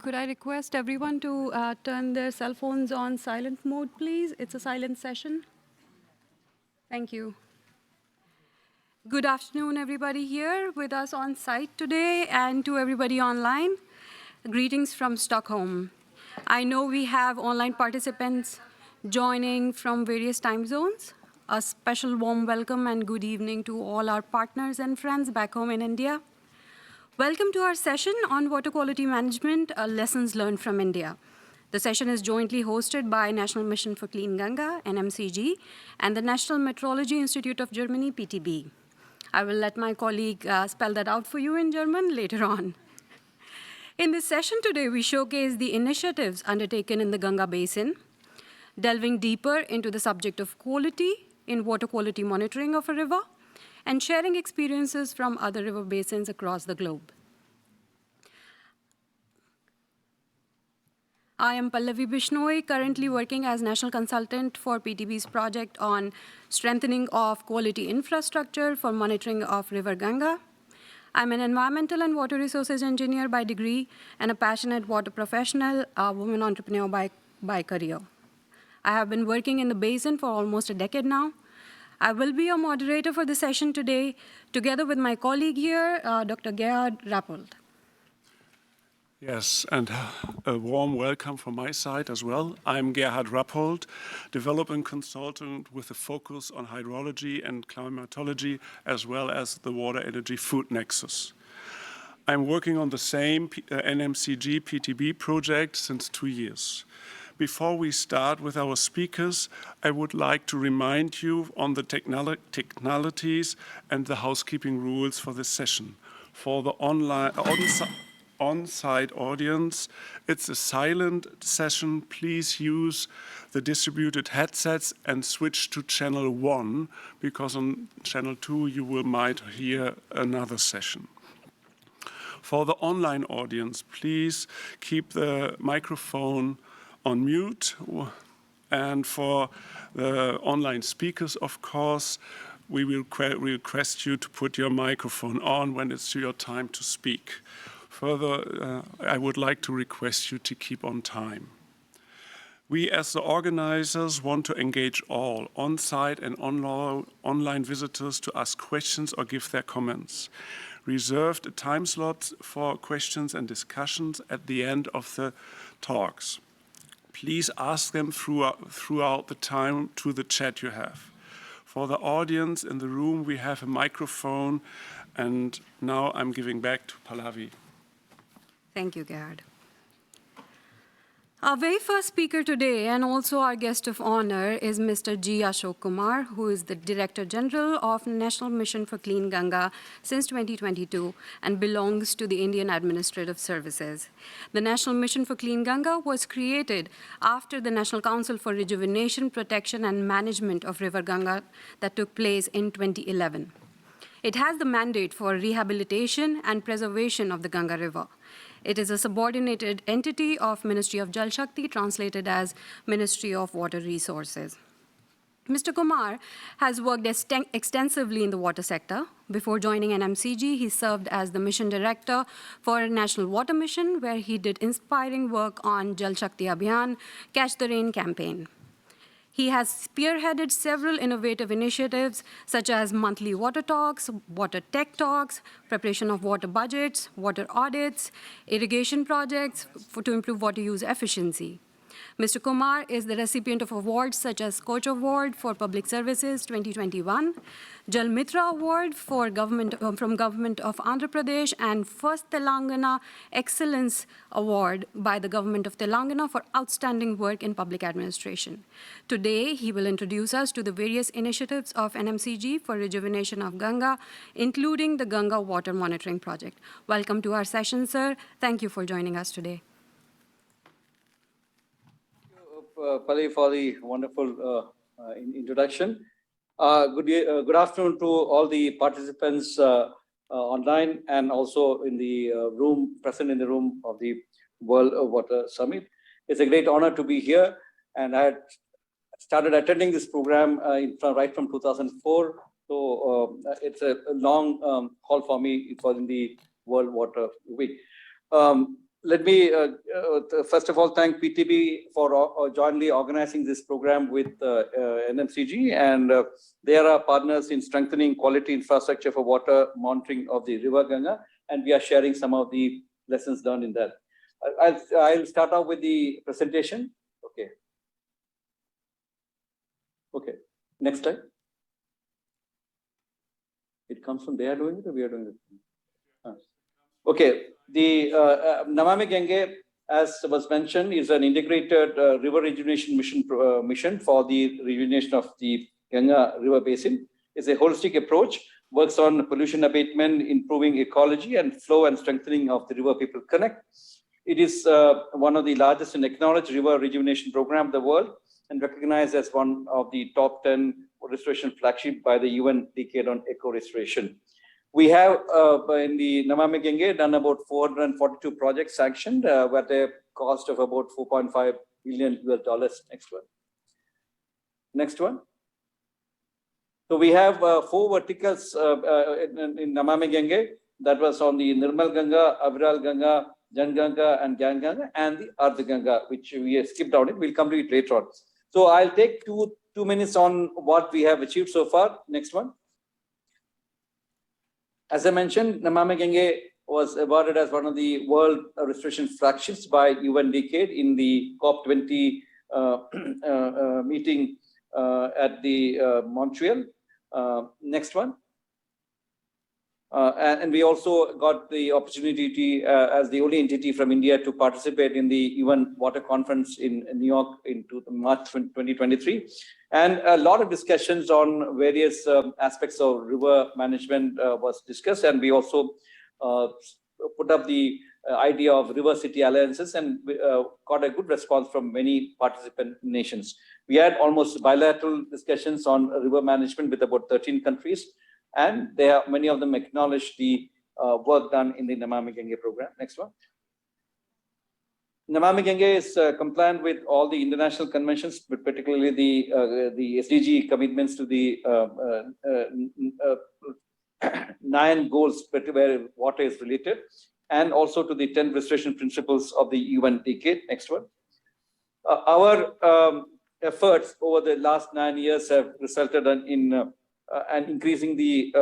could I request everyone to turn their cell phones on silent mode, please? It's a silent session. Thank you. Good afternoon, everybody here with us on site today, and to everybody online. Greetings from Stockholm. I know we have online participants joining from various time zones. A special warm welcome and good evening to all our partners and friends back home in India. Welcome to our session on water quality management, lessons learned from India. The session is jointly hosted by National Mission for Clean Ganga, NMCG, and the National Meteorology Institute of Germany, PTB. I will let my colleague spell that out for you in German later on. In this session today, we showcase the initiatives undertaken in the Ganga Basin, delving deeper into the subject of quality in water quality monitoring of a river, and sharing experiences from other river basins across the globe. I am Pallavi Bishnoi, currently working as National Consultant for PTB's project on strengthening of quality infrastructure for monitoring of River Ganga. I'm an environmental and water resources engineer by degree and a passionate water professional, a woman entrepreneur by career. I have been working in the basin for almost a decade now. I will be a moderator for the session today, together with my colleague here, Dr. Gerhard Rappold. Yes, and a warm welcome from my side as well. I'm Gerhard Rappold, development consultant with a focus on hydrology and climatology, as well as the water energy food nexus. I'm working on the same NMCG PTB project since 2 years. Before we start with our speakers, I would like to remind you on the technicalities and the housekeeping rules for this session. For the on-site audience, it's a silent session. Please use the distributed headsets and switch to channel 1, because on channel 2 you might hear another session. For the online audience, please keep the microphone on mute, and for the online speakers, of course, we will request you to put your microphone on when it's your time to speak. Further, I would like to request you to keep on time. We, as the organizers, want to engage all on-site and online visitors to ask questions or give their comments. Reserved time slots for questions and discussions at the end of the talks. Please ask them throughout the time to the chat you have. For the audience in the room, we have a microphone, and now I'm giving back to Pallavi. Thank you, Gerhard. Our very first speaker today, and also our guest of honor, is Mr. G. Ashok Kumar, who is the Director General of National Mission for Clean Ganga since 2022 and belongs to the Indian Administrative Services. The National Mission for Clean Ganga was created after the National Council for Rejuvenation, Protection and Management of River Ganga that took place in 2011. It has the mandate for rehabilitation and preservation of the Ganga River. It is a subordinated entity of Ministry of Jal Shakti, translated as Ministry of Water Resources. Mr. Kumar has worked extensively in the water sector. Before joining NMCG, he served as the mission director for National Water Mission, where he did inspiring work on Jal Shakti Abhiyan, Catch the Rain campaign. He has spearheaded several innovative initiatives, such as monthly water talks, water tech talks, preparation of water budgets, water audits, irrigation projects to improve water use efficiency. Mr. Kumar is the recipient of awards such as Coach Award for Public Services 2021, Jal Mitra Award from Government of Andhra Pradesh, and first Telangana Excellence Award by the Government of Telangana for outstanding work in public administration. Today, he will introduce us to the various initiatives of NMCG for rejuvenation of Ganga, including the Ganga Water Monitoring Project. Welcome to our session, sir. Thank you for joining us today. Pali, for the wonderful introduction. Good afternoon to all the participants online and also in the present in the room of the World Water Summit. It's a great honor to be here, and I had started attending this program right from 2004. So it's a long haul for me. It was in the World Water Week. let me first of all thank PTB for jointly organizing this program with NMCG, and they are our partners in strengthening quality infrastructure for water monitoring of the River Ganga, and we are sharing some of the lessons learned in that. I'll start off with the presentation. Okay. Okay. Next slide. It comes from they are doing it or we are doing it? Okay. The Namami Gange, as was mentioned, is an integrated river rejuvenation mission for the rejuvenation of the Ganga River Basin. It's a holistic approach, works on pollution abatement, improving ecology and flow and strengthening of the river people connect. It is one of the largest and acknowledged river rejuvenation program in the world and recognized as one of the top 10 restoration flagship by the UN Decade on Eco Restoration. We have in the Namami Gange done about 442 projects sanctioned at a cost of about $4.5 billion. Next one. Next one. So we have 4 verticals in Namami Gange. That was on the Nirmal Ganga, Aviral Ganga, Gyan Ganga and Gyan Ganga, and the Arth Ganga, which we skipped on it. We'll come to it later on. So I'll take two minutes on what we have achieved so far. Next one. As I mentioned, Namami Gange was awarded as one of the world restoration flagships by UN Decade in the COP20 meeting at the Montreal. Next one. And we also got the opportunity as the only entity from India to participate in the UN Water Conference in New York in March 2023. And a lot of discussions on various aspects of river management was discussed. And we also put up the idea of river city alliances and got a good response from many participant nations. We had almost bilateral discussions on river management with about 13 countries. And many of them acknowledge the work done in the Namami Gange program. Next one. Namami Gange is compliant with all the international conventions, but particularly the SDG commitments to the 9 goals where water is related, and also to the 10 restoration principles of the UN Decade. Next one. Our efforts over the last 9 years have resulted in and increasing the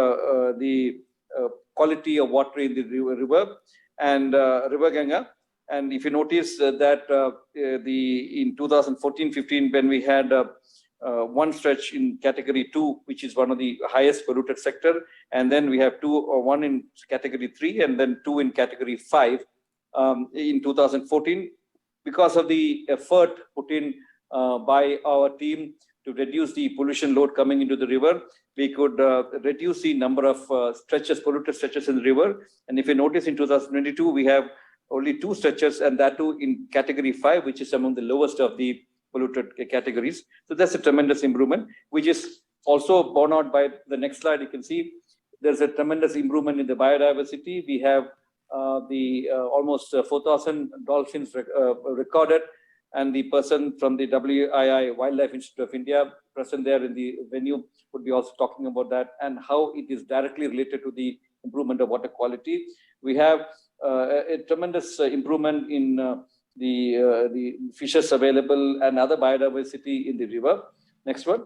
quality of water in the river and River Ganga. And if you notice that in 2014-15, when we had one stretch in category 2, which is one of the highest polluted sector, and then we have one in category 3, and then 2 in category 5 in 2014, because of the effort put in by our team to reduce the pollution load coming into the river, we could reduce the number of polluted stretches in the river. And if you notice in 2022, we have only 2 stretches, and that too in category 5, which is among the lowest of the polluted categories. So that's a tremendous improvement, which is also borne out by the next slide. You can see there's a tremendous improvement in the biodiversity. We have almost 4,000 dolphins recorded, and the person from the WII Wildlife Institute of India present there in the venue would be also talking about that and how it is directly related to the improvement of water quality. We have a tremendous improvement in the fishes available and other biodiversity in the river. Next one.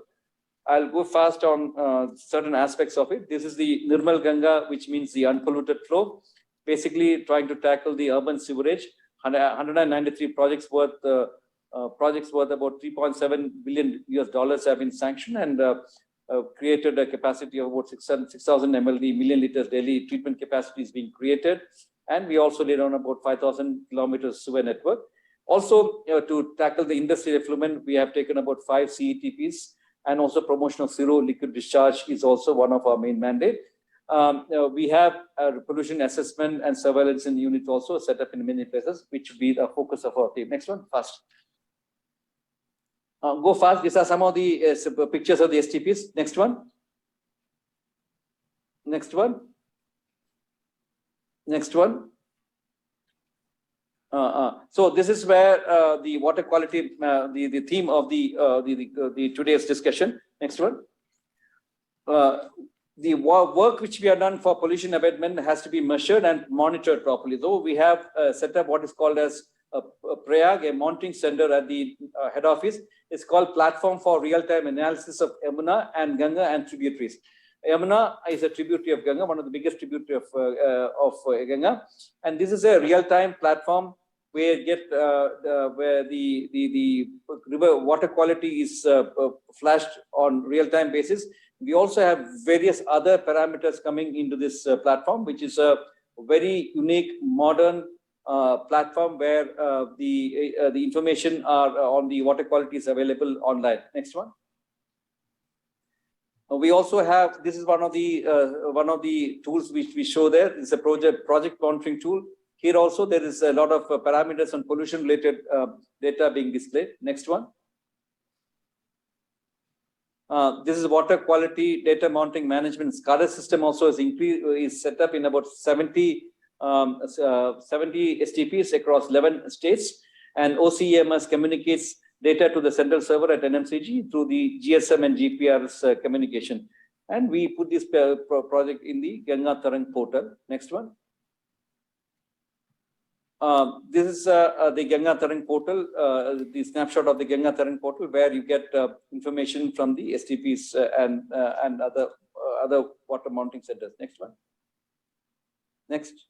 I'll go fast on certain aspects of it. This is the Nirmal Ganga, which means the unpolluted flow, basically trying to tackle the urban sewerage. 193 projects worth about $3.7 billion have been sanctioned and created a capacity of about 6,000 MLD, million liters daily treatment capacity is being created. And we also laid on about 5,000 kilometers sewer network. Also, to tackle the industrial effluent, we have taken about 5 CETPs, and also promotion of zero liquid discharge is also one of our main mandate. We have a pollution assessment and surveillance in units also set up in many places, which will be the focus of our team. Next one, fast. Go fast. These are some of the pictures of the STPs. Next one. Next one. Next one. So this is where the water quality, the theme of the today's discussion. Next one. the work which we have done for pollution abatement has to be measured and monitored properly. Though we have set up what is called as a Prayag, a monitoring center at the head office. It's called Platform for Real-Time Analysis of Yamuna and Ganga and Tributaries. Yamuna is a tributary of Ganga, one of the biggest tributary of Ganga, and this is a real-time platform where the river water quality is flashed on real-time basis. We also have various other parameters coming into this platform, which is a very unique modern platform where the information on the water quality is available online. Next one. We also have, this is one of the tools which we show there. It's a project monitoring tool. Here also there is a lot of parameters on pollution related data being displayed. Next one. This is water quality data monitoring management. SCADA system also is set up in about 70 STPs across 11 states, and OCEMS communicates data to the central server at NMCG through the GSM and GPRS communication. And we put this project in the Ganga Tarang portal. Next one. This is the Ganga Tarang portal, the snapshot of the Ganga Tarang portal, where you get information from the STPs and other water monitoring centers. Next one. Next.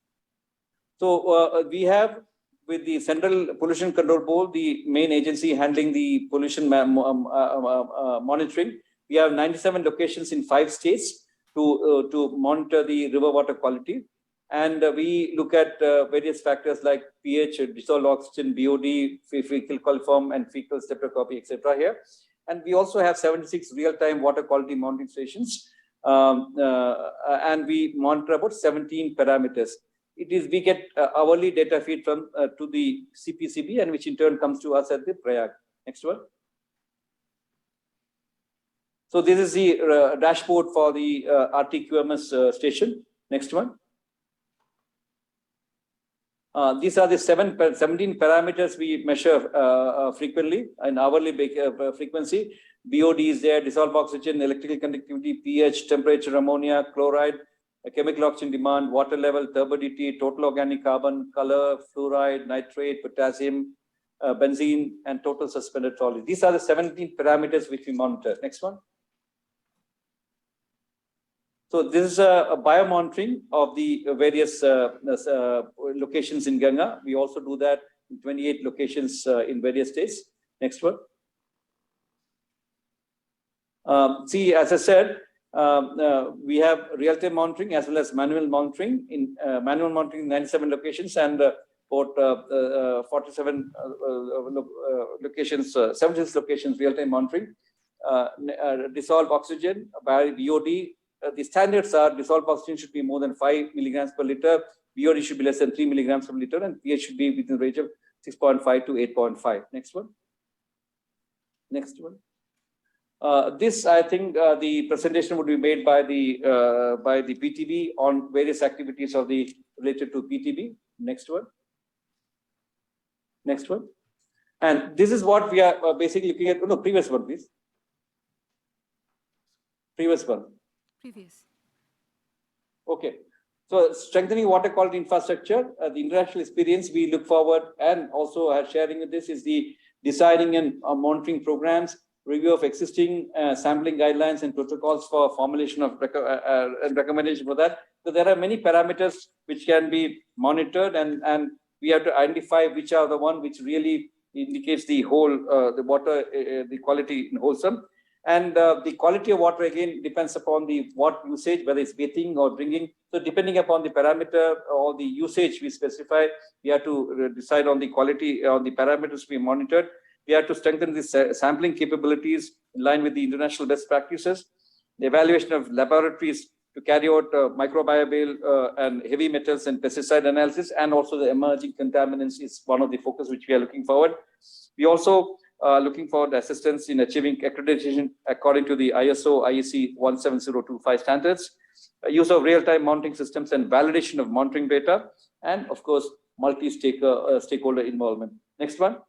So we have, with the Central Pollution Control Board, the main agency handling the pollution monitoring, we have 97 locations in 5 states to monitor the river water quality. And we look at various factors like pH, dissolved oxygen, BOD, fecal coliform, and fecal streptococci, etc. here. And we also have 76 real-time water quality monitoring stations. And we monitor about 17 parameters. We get hourly data feed from to the CPCB, and which in turn comes to us at the Prayag. Next one. So this is the dashboard for the RTQMS station. Next one. These are the 17 parameters we measure frequently and hourly frequency. BOD is there, dissolved oxygen, electrical conductivity, pH, temperature, ammonia, chloride, chemical oxygen demand, water level, turbidity, total organic carbon, color, fluoride, nitrate, potassium, benzene, and total suspended solid. These are the 17 parameters which we monitor. Next one. So this is a biomonitoring of the various locations in Ganga. We also do that in 28 locations in various states. Next one. See, as I said, we have real-time monitoring as well as manual monitoring. In manual monitoring, 97 locations, and about 47 locations, 76 locations real-time monitoring. Dissolved oxygen by BOD. The standards are dissolved oxygen should be more than 5 milligrams per liter, BOD should be less than 3 milligrams per liter, and pH should be within the range of 6.5 to 8.5. Next one. Next one. This, I think, the presentation would be made by the PTB on various activities of the related to PTB. Next one. Next one. And this is what we are basically looking at. No, previous one, please. Previous one. Previous. Okay. So strengthening water quality infrastructure, the international experience we look forward, and also sharing with this is the designing and monitoring programs, review of existing sampling guidelines and protocols for formulation of recommendation for that. So there are many parameters which can be monitored, and we have to identify which are the one which really indicates the whole, the water, the quality in wholesome. And the quality of water again depends upon the what usage, whether it's bathing or drinking. So depending upon the parameter or the usage we specify, we have to decide on the quality, on the parameters we monitored. We have to strengthen the sampling capabilities in line with the international best practices. The evaluation of laboratories to carry out microbial and heavy metals and pesticide analysis, and also the emerging contaminants is one of the focus which we are looking forward. We also looking for the assistance in achieving accreditation according to the ISO IEC 17025 standards, use of real-time monitoring systems and validation of monitoring data, and of course, multi-stakeholder involvement. Next one.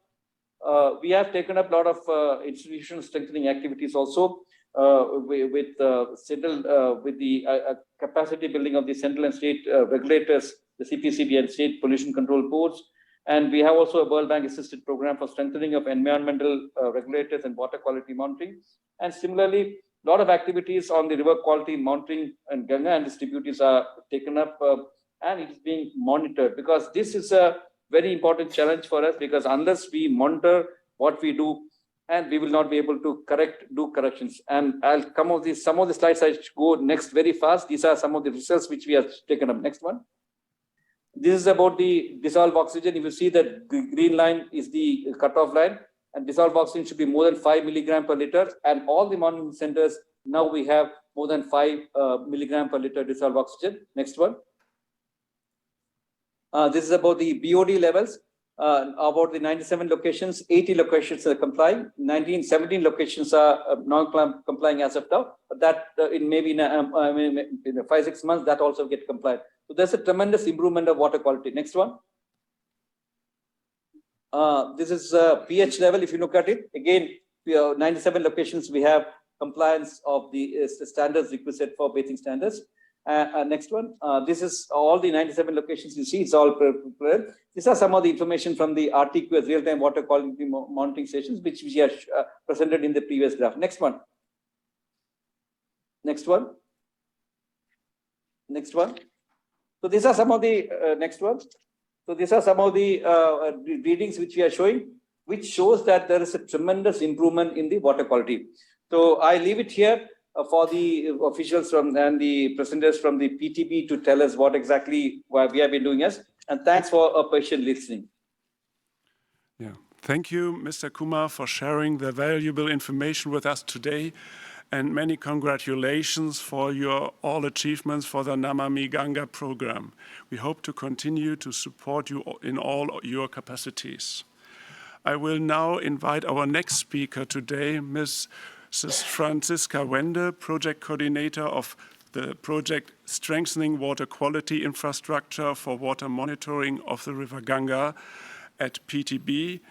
We have taken up a lot of institutional strengthening activities also. with the capacity building of the central and state regulators, the CPCB and state pollution control boards. And we have also a World Bank assisted program for strengthening of environmental regulators and water quality monitoring. And similarly, a lot of activities on the river quality monitoring and Ganga and its tributaries are taken up, and it is being monitored, because this is a very important challenge for us, because unless we monitor what we do, and we will not be able to do corrections. And I'll come of these, some of the slides I go next very fast. These are some of the results which we have taken up. Next one. This is about the dissolved oxygen. You will see that the green line is the cutoff line, and dissolved oxygen should be more than 5 milligram per liter. And all the monitoring centers, now we have more than 5 milligram per liter dissolved oxygen. Next one. This is about the BOD levels. About the 97 locations, 80 locations are complying, 17 locations are non-complying as of now, but that in maybe in 5-6 months, that also get complied. So there's a tremendous improvement of water quality. Next one. This is pH level. If you look at it, again, 97 locations, we have compliance of the standards requisite for bathing standards. Next one. This is all the 97 locations you see. It's all prepared. These are some of the information from the RTQS real-time water quality monitoring stations, which we have presented in the previous graph. Next one. Next one. Next one. So these are some of the next one. So these are some of the readings which we are showing, which shows that there is a tremendous improvement in the water quality. So I leave it here for the officials and the presenters from the PTB to tell us what exactly we have been doing as. And thanks for a patient listening. Yeah, thank you, Mr. Kumar, for sharing the valuable information with us today. And many congratulations for your all achievements for the Namami Ganga program. We hope to continue to support you in all your capacities. I will now invite our next speaker today, Mrs. Franziska Wende, Project Coordinator of the project Strengthening Water Quality Infrastructure for Water Monitoring of the River Ganga at PTB,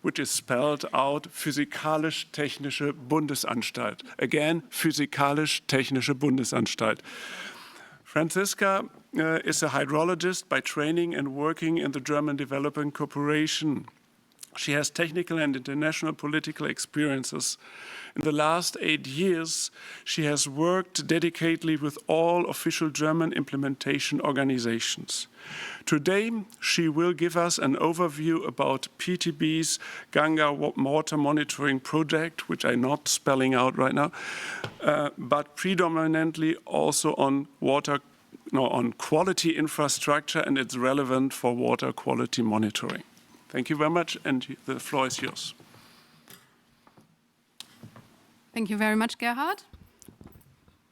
which is spelled out Physikalisch-Technische Bundesanstalt. Again, Physikalisch-Technische Bundesanstalt. Franziska is a hydrologist by training and working in the German Development Corporation. She has technical and international political experiences. In the last 8 years, she has worked dedicatedly with all official German implementation organizations. Today, she will give us an overview about PTB's Ganga water monitoring project, which I'm not spelling out right now, but predominantly also on on quality infrastructure and its relevance for water quality monitoring. Thank you very much, and the floor is yours. Thank you very much, Gerhard.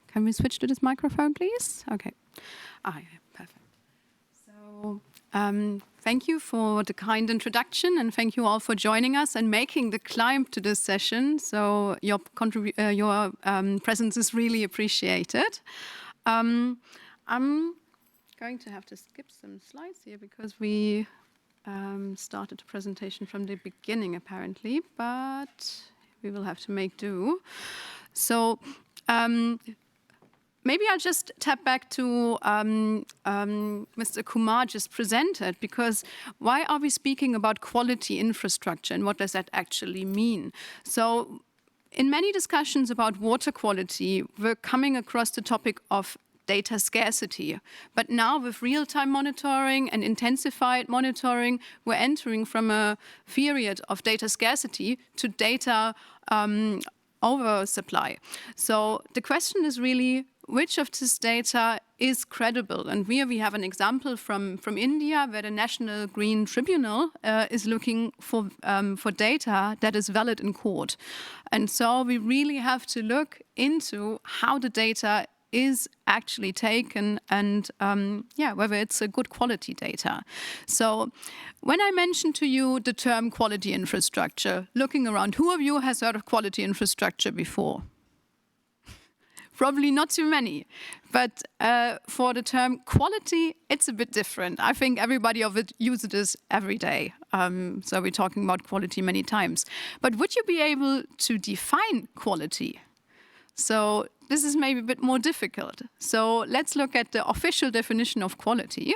Can we switch to this microphone, please? Okay. Yeah, perfect. So, thank you for the kind introduction, and thank you all for joining us and making the climb to this session. So your presence is really appreciated. I'm going to have to skip some slides here because we started the presentation from the beginning, apparently, but we will have to make do. So maybe I'll just tap back to Mr. Kumar just presented, because why are we speaking about quality infrastructure and what does that actually mean? So in many discussions about water quality, we're coming across the topic of data scarcity. But now with real-time monitoring and intensified monitoring, we're entering from a period of data scarcity to data oversupply. So the question is really, which of this data is credible? And we have an example from India, where the National Green Tribunal is looking for data that is valid in court. And so we really have to look into how the data is actually taken and whether it's a good quality data. So when I mentioned to you the term quality infrastructure, looking around, who of you has heard of quality infrastructure before? Probably not too many. But for the term quality, it's a bit different. I think everybody of it uses this every day. So we're talking about quality many times. But would you be able to define quality? So this is maybe a bit more difficult. So let's look at the official definition of quality.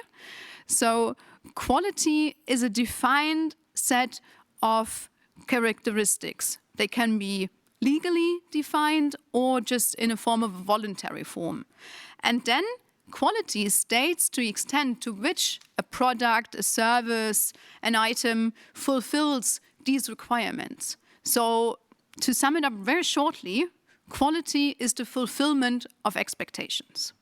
So quality is a defined set of characteristics. They can be legally defined or just in a form of a voluntary form. And then quality states to the extent to which a product, a service, an item fulfills these requirements. So to sum it up very shortly, quality is the fulfillment of expectations.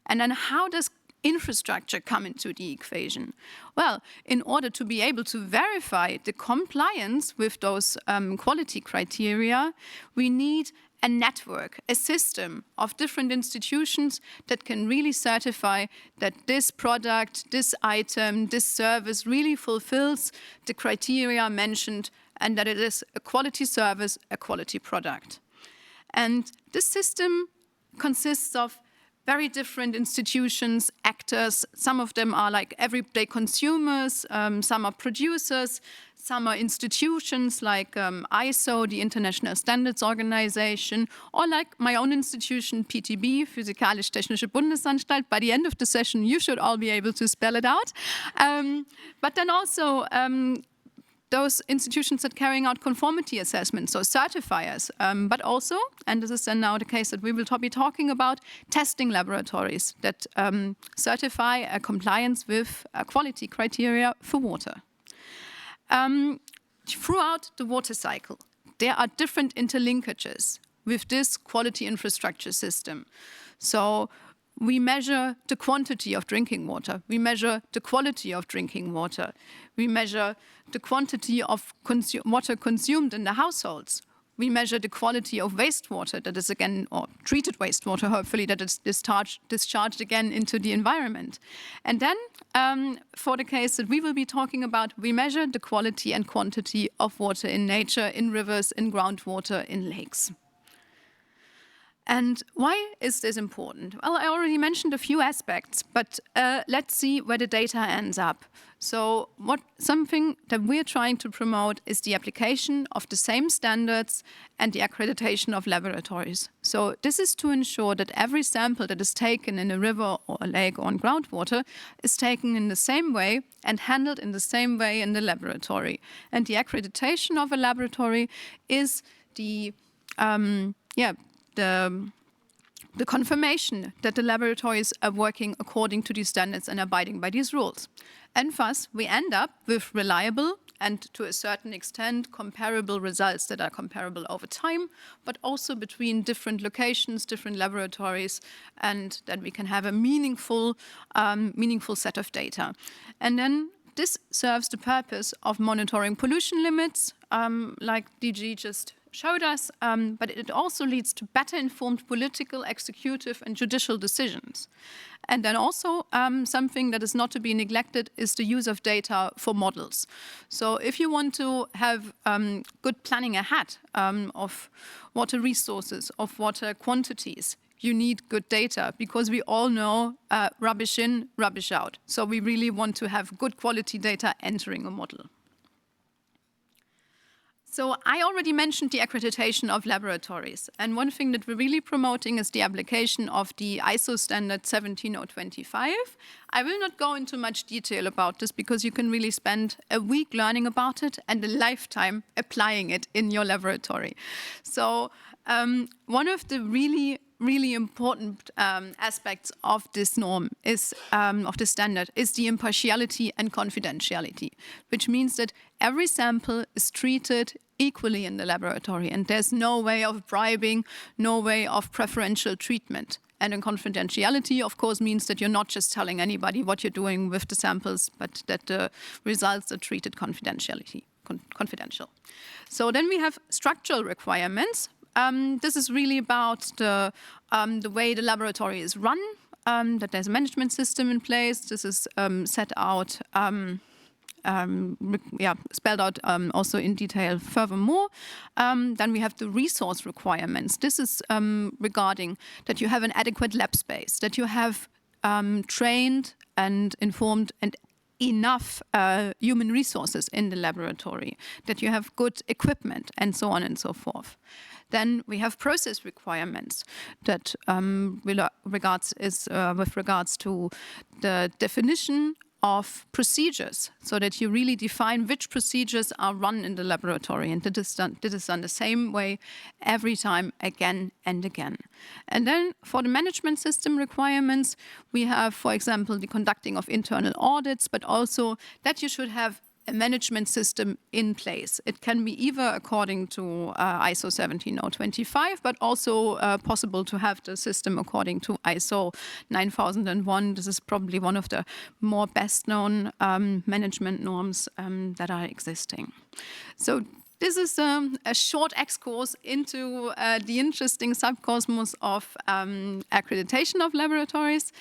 And then how does infrastructure come into the equation? Well, in order to be able to verify the compliance with those quality criteria, we need a network, a system of different institutions that can really certify that this product, this item, this service really fulfills the criteria mentioned and that it is a quality service, a quality product. And this system consists of very different institutions, actors. Some of them are like everyday consumers, some are producers, some are institutions like ISO, the International Standards Organization, or like my own institution, PTB, Physikalisch-Technische Bundesanstalt. By the end of the session, you should all be able to spell it out. But then also those institutions that carrying out conformity assessments, so certifiers, but also, and this is then now the case that we will be talking about, testing laboratories that certify a compliance with quality criteria for water. Throughout the water cycle, there are different interlinkages with this quality infrastructure system. So we measure the quantity of drinking water. We measure the quality of drinking water. We measure the quantity of water consumed in the households. We measure the quality of wastewater that is again, or treated wastewater, hopefully, that is discharged again into the environment. And then, for the case that we will be talking about, we measure the quality and quantity of water in nature, in rivers, in groundwater, in lakes. And why is this important? Well, I already mentioned a few aspects, but let's see where the data ends up. So something that we're trying to promote is the application of the same standards and the accreditation of laboratories. So this is to ensure that every sample that is taken in a river or a lake or on groundwater is taken in the same way and handled in the same way in the laboratory. And the accreditation of a laboratory is the confirmation that the laboratories are working according to these standards and abiding by these rules. And thus, we end up with reliable and, to a certain extent, comparable results that are comparable over time, but also between different locations, different laboratories, and that we can have a meaningful set of data. And then this serves the purpose of monitoring pollution limits, like DG just showed us, but it also leads to better informed political, executive, and judicial decisions. And then also something that is not to be neglected is the use of data for models. So if you want to have good planning ahead of water resources, of water quantities, you need good data because we all know rubbish in, rubbish out. So we really want to have good quality data entering a model. So I already mentioned the accreditation of laboratories. And one thing that we're really promoting is the application of the ISO standard 17025. I will not go into much detail about this because you can really spend a week learning about it and a lifetime applying it in your laboratory. So one of the really important aspects of this norm is, of the standard, is the impartiality and confidentiality, which means that every sample is treated equally in the laboratory and there's no way of bribing, no way of preferential treatment. And in confidentiality, of course, means that you're not just telling anybody what you're doing with the samples, but that the results are treated confidential. So then we have structural requirements. This is really about the way the laboratory is run, that there's a management system in place. This is set out spelled out also in detail furthermore. Then we have the resource requirements. This is regarding that you have an adequate lab space, that you have trained and informed and enough human resources in the laboratory, that you have good equipment, and so on and so forth. Then we have process requirements that with regards to the definition of procedures, so that you really define which procedures are run in the laboratory, and this is done the same way every time, again and again. And then for the management system requirements, we have, for example, the conducting of internal audits, but also that you should have a management system in place. It can be either according to ISO 17025, but also possible to have the system according to ISO 9001. This is probably one of the more best-known management norms that are existing. So this is a short excursus into the interesting subcosmos of accreditation of laboratories.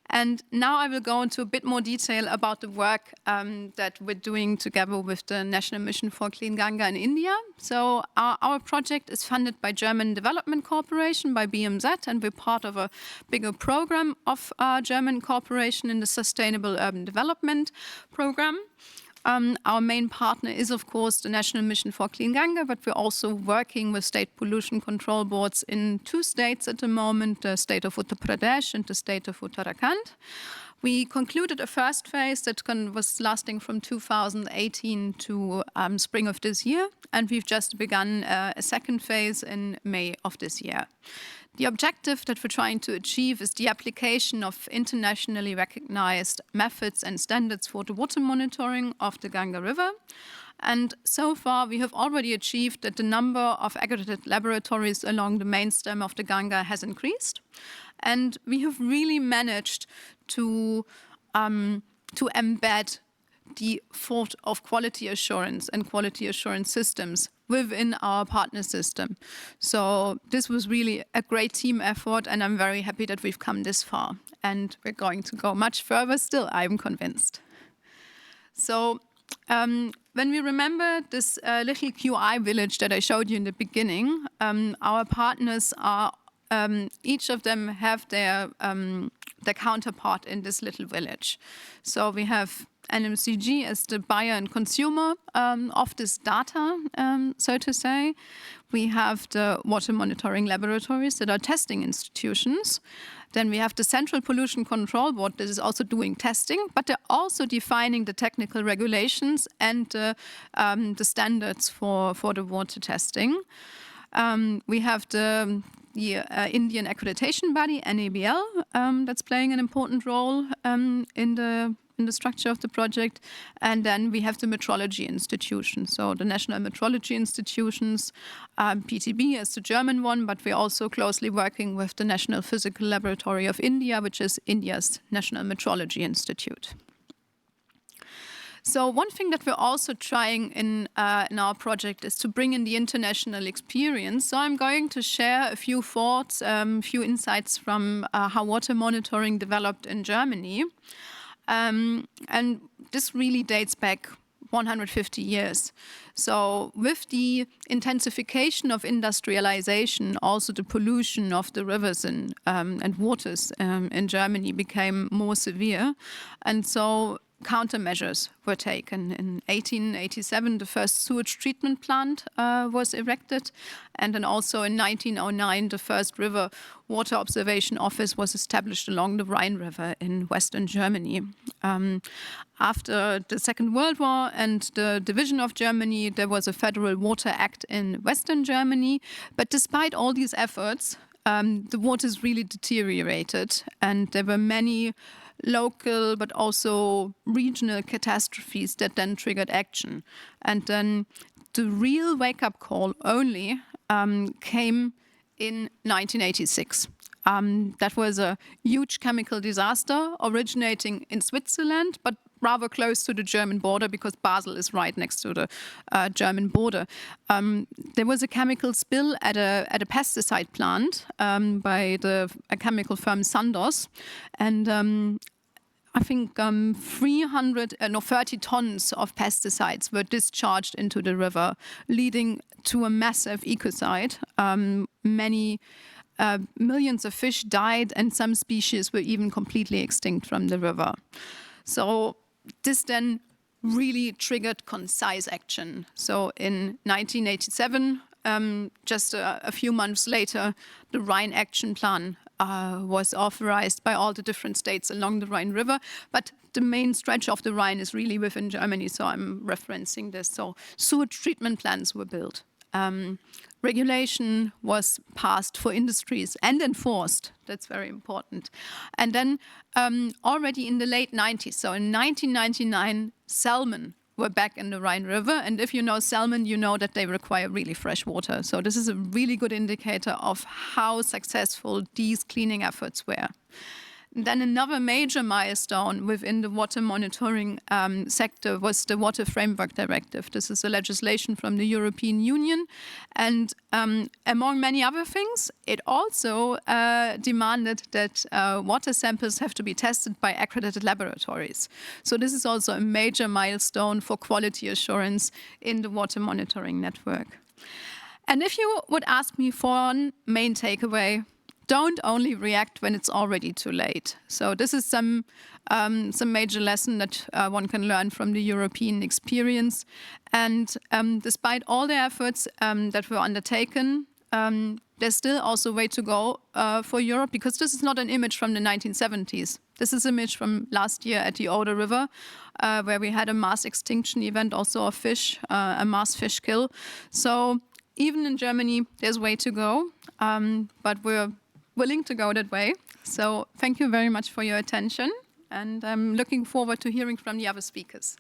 And now I will go into a bit more detail about the work that we're doing together with the National Mission for Clean Ganga in India. So our project is funded by German Development Corporation, by BMZ, and we're part of a bigger program of German cooperation in the Sustainable Urban Development Program. Our main partner is, of course, the National Mission for Clean Ganga, but we're also working with state pollution control boards in 2 states at the moment, the state of Uttar Pradesh and the state of Uttarakhand. We concluded a first phase that was lasting from 2018 to spring of this year, and we've just begun a second phase in May of this year. The objective that we're trying to achieve is the application of internationally recognized methods and standards for the water monitoring of the Ganga River. And so far, we have already achieved that the number of accredited laboratories along the main stem of the Ganga has increased. And we have really managed to embed the thought of quality assurance and quality assurance systems within our partner system. So this was really a great team effort, and I'm very happy that we've come this far. And we're going to go much further still, I'm convinced. So when we remember this little QI village that I showed you in the beginning, our partners are, each of them have their counterpart in this little village. So we have NMCG as the buyer and consumer of this data, so to say. We have the water monitoring laboratories that are testing institutions. Then we have the Central Pollution Control Board that is also doing testing, but they're also defining the technical regulations and the standards for the water testing. We have the Indian accreditation body, NABL, that's playing an important role in the structure of the project. And then we have the metrology institutions, so the national metrology institutions, PTB is the German one, but we're also closely working with the National Physical Laboratory of India, which is India's National Metrology Institute. So one thing that we're also trying in our project is to bring in the international experience. So I'm going to share a few thoughts, a few insights from how water monitoring developed in Germany. And this really dates back 150 years. So with the intensification of industrialization, also the pollution of the rivers and waters in Germany became more severe. And so countermeasures were taken. In 1887, the first sewage treatment plant was erected. And then also in 1909, the first river water observation office was established along the Rhine River in Western Germany. After the Second World War and the division of Germany, there was a Federal Water Act in Western Germany. But despite all these efforts, the waters really deteriorated, and there were many local but also regional catastrophes that then triggered action. And then the real wake-up call only came in 1986. That was a huge chemical disaster originating in Switzerland, but rather close to the German border because Basel is right next to the German border. There was a chemical spill at a pesticide plant by a chemical firm Sandoz, and I think 30 tons of pesticides were discharged into the river, leading to a massive ecocide. Many millions of fish died, and some species were even completely extinct from the river. So this then really triggered concise action. So in 1987, just a few months later, the Rhine Action Plan was authorized by all the different states along the Rhine River. But the main stretch of the Rhine is really within Germany, so I'm referencing this. So sewage treatment plants were built. Regulation was passed for industries and enforced. That's very important. And then already in the late 90s, so in 1999, salmon were back in the Rhine River. And if you know salmon, you know that they require really fresh water. So this is a really good indicator of how successful these cleaning efforts were. Then another major milestone within the water monitoring sector was the Water Framework Directive. This is a legislation from the European Union. And among many other things, it also demanded that water samples have to be tested by accredited laboratories. So this is also a major milestone for quality assurance in the water monitoring network. And if you would ask me for one main takeaway, don't only react when it's already too late. So this is some major lesson that one can learn from the European experience. And despite all the efforts that were undertaken, there's still also a way to go for Europe, because this is not an image from the 1970s. This is an image from last year at the Oder River, where we had a mass extinction event, also of fish, a mass fish kill. So even in Germany, there's a way to go, but we're willing to go that way. So thank you very much for your attention, and I'm looking forward to hearing from the other speakers.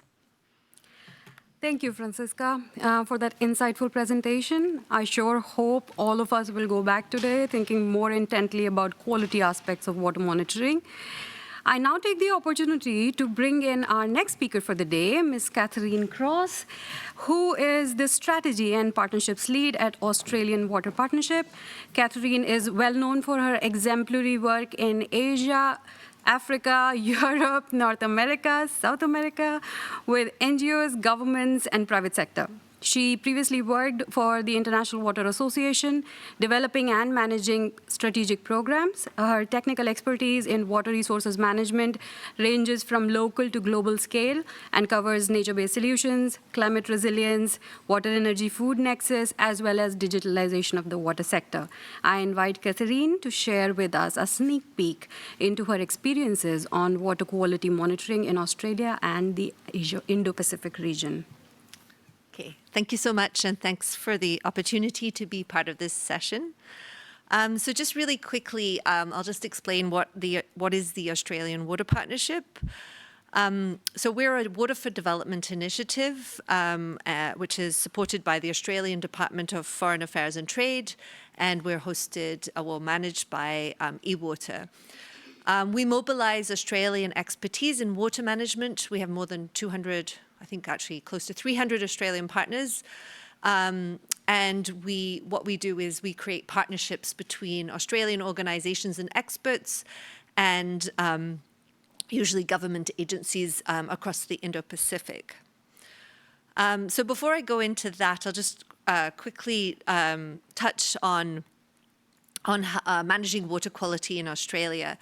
Thank you, Franziska, for that insightful presentation. I sure hope all of us will go back today thinking more intently about quality aspects of water monitoring. I now take the opportunity to bring in our next speaker for the day, Ms. Catherine Cross, who is the Strategy and Partnerships Lead at Australian Water Partnership. Catherine is well known for her exemplary work in Asia, Africa, Europe, North America, South America, with NGOs, governments, and private sector. She previously worked for the International Water Association, developing and managing strategic programs. Her technical expertise in water resources management ranges from local to global scale and covers nature-based solutions, climate resilience, water energy food nexus, as well as digitalization of the water sector. I invite Catherine to share with us a sneak peek into her experiences on water quality monitoring in Australia and the Indo-Pacific region. Okay, thank you so much, and thanks for the opportunity to be part of this session. So just really quickly, I'll just explain what is the Australian Water Partnership. So we're a Water for Development initiative, which is supported by the Australian Department of Foreign Affairs and Trade, and we're managed by eWater. We mobilize Australian expertise in water management. We have more than 200, I think actually close to 300 Australian partners. And what we do is we create partnerships between Australian organizations and experts and usually government agencies across the Indo-Pacific. So before I go into that, I'll just quickly touch on managing water quality in Australia.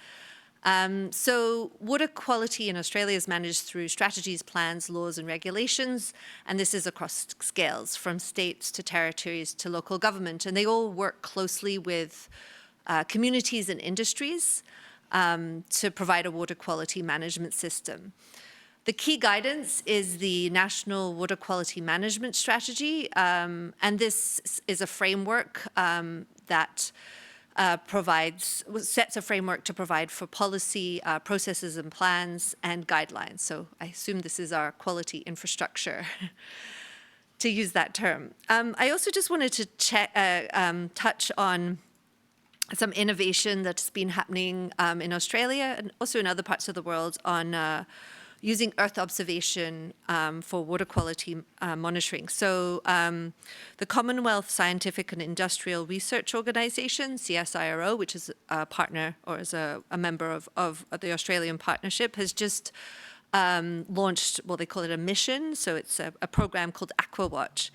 So water quality in Australia is managed through strategies, plans, laws, and regulations, and this is across scales, from states to territories to local government, and they all work closely with communities and industries to provide a water quality management system. The key guidance is the National Water Quality Management Strategy, and this is a framework that sets a framework to provide for policy, processes and plans, and guidelines. So I assume this is our quality infrastructure, to use that term. I also just wanted to touch on some innovation that's been happening in Australia and also in other parts of the world on using Earth observation for water quality monitoring. So the Commonwealth Scientific and Industrial Research Organization, CSIRO, which is a partner or is a member of the Australian partnership, has just launched, well, they call it a mission. So it's a program called AquaWatch.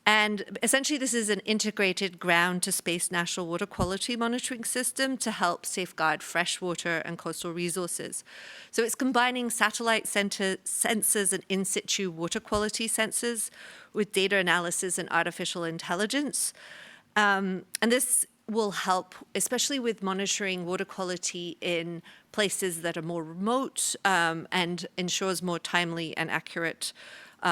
And essentially, this is an integrated ground-to-space national water quality monitoring system to help safeguard freshwater and coastal resources. So it's combining satellite sensors and in-situ water quality sensors with data analysis and artificial intelligence. And this will help, especially with monitoring water quality in places that are more remote and ensures more timely and accurate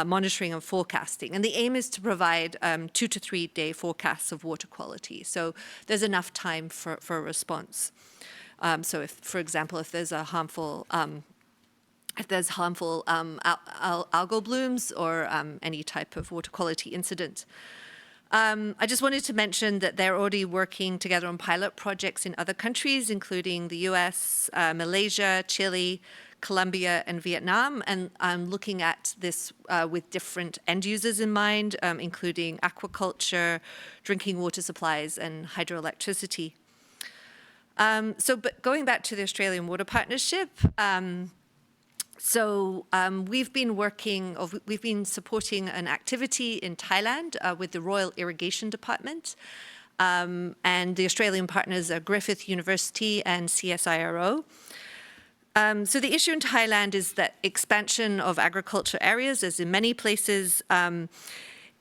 monitoring and forecasting. And the aim is to provide 2 to 3 day forecasts of water quality. So there's enough time for a response. So if, for example, if there's a harmful algal blooms or any type of water quality incident. I just wanted to mention that they're already working together on pilot projects in other countries, including the US, Malaysia, Chile, Colombia, and Vietnam. And I'm looking at this with different end users in mind, including aquaculture, drinking water supplies, and hydroelectricity. But going back to the Australian Water Partnership, we've been supporting an activity in Thailand with the Royal Irrigation Department, and the Australian partners are Griffith University and CSIRO. So the issue in Thailand is that expansion of agriculture areas, as in many places,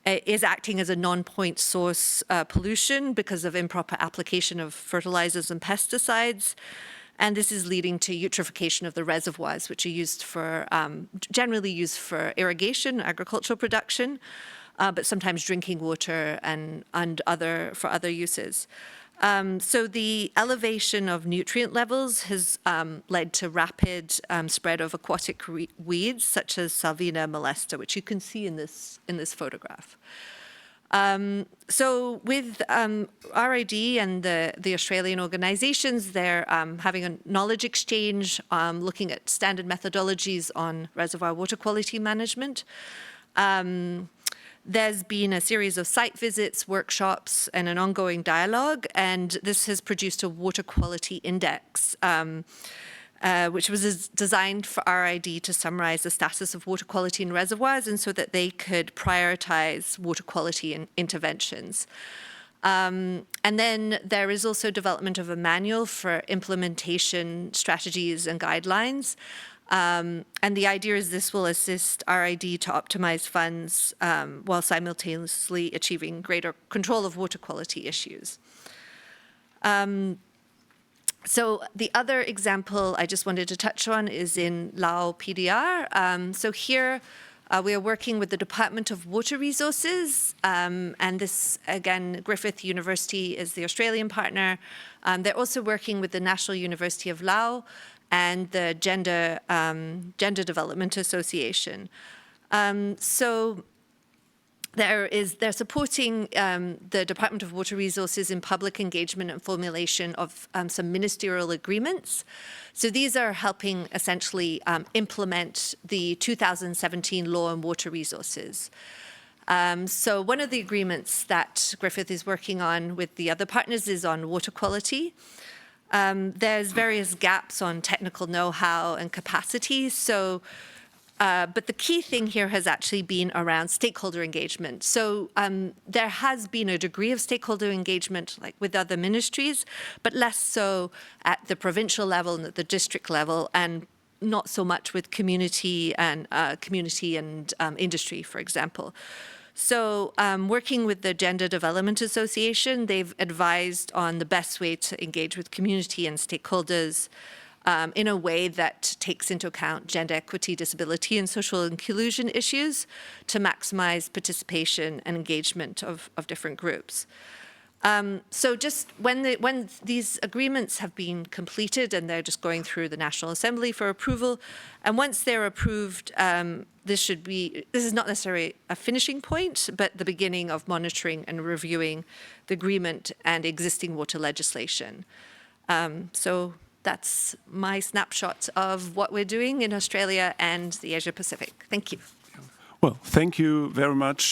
is acting as a non-point source pollution because of improper application of fertilizers and pesticides. And this is leading to eutrophication of the reservoirs, which are used for, generally used for irrigation, agricultural production, but sometimes drinking water and for other uses. So the elevation of nutrient levels has led to rapid spread of aquatic weeds, such as Salvina molesta, which you can see in this photograph. So with RID and the Australian organizations, they're having a knowledge exchange, looking at standard methodologies on reservoir water quality management. There's been a series of site visits, workshops, and an ongoing dialogue, and this has produced a water quality index, which was designed for RID to summarize the status of water quality in reservoirs and so that they could prioritize water quality interventions. And then there is also development of a manual for implementation strategies and guidelines. And the idea is this will assist RID to optimize funds while simultaneously achieving greater control of water quality issues. So the other example I just wanted to touch on is in Lao PDR. So here we are working with the Department of Water Resources, and this, again, Griffith University is the Australian partner. They're also working with the National University of Laos and the Gender Development Association. So they're supporting the Department of Water Resources in public engagement and formulation of some ministerial agreements. So these are helping essentially implement the 2017 law on water resources. So one of the agreements that Griffith is working on with the other partners is on water quality. There's various gaps on technical know-how and capacity. So, but the key thing here has actually been around stakeholder engagement. So there has been a degree of stakeholder engagement, like with other ministries, but less so at the provincial level and at the district level, and not so much with community and industry, for example. So working with the Gender Development Association, they've advised on the best way to engage with community and stakeholders in a way that takes into account gender equity, disability, and social inclusion issues to maximize participation and engagement of different groups. So just when these agreements have been completed and they're just going through the National Assembly for approval, and once they're approved, this is not necessarily a finishing point, but the beginning of monitoring and reviewing the agreement and existing water legislation. So that's my snapshot of what we're doing in Australia and the Asia Pacific. Thank you. Well, thank you very much,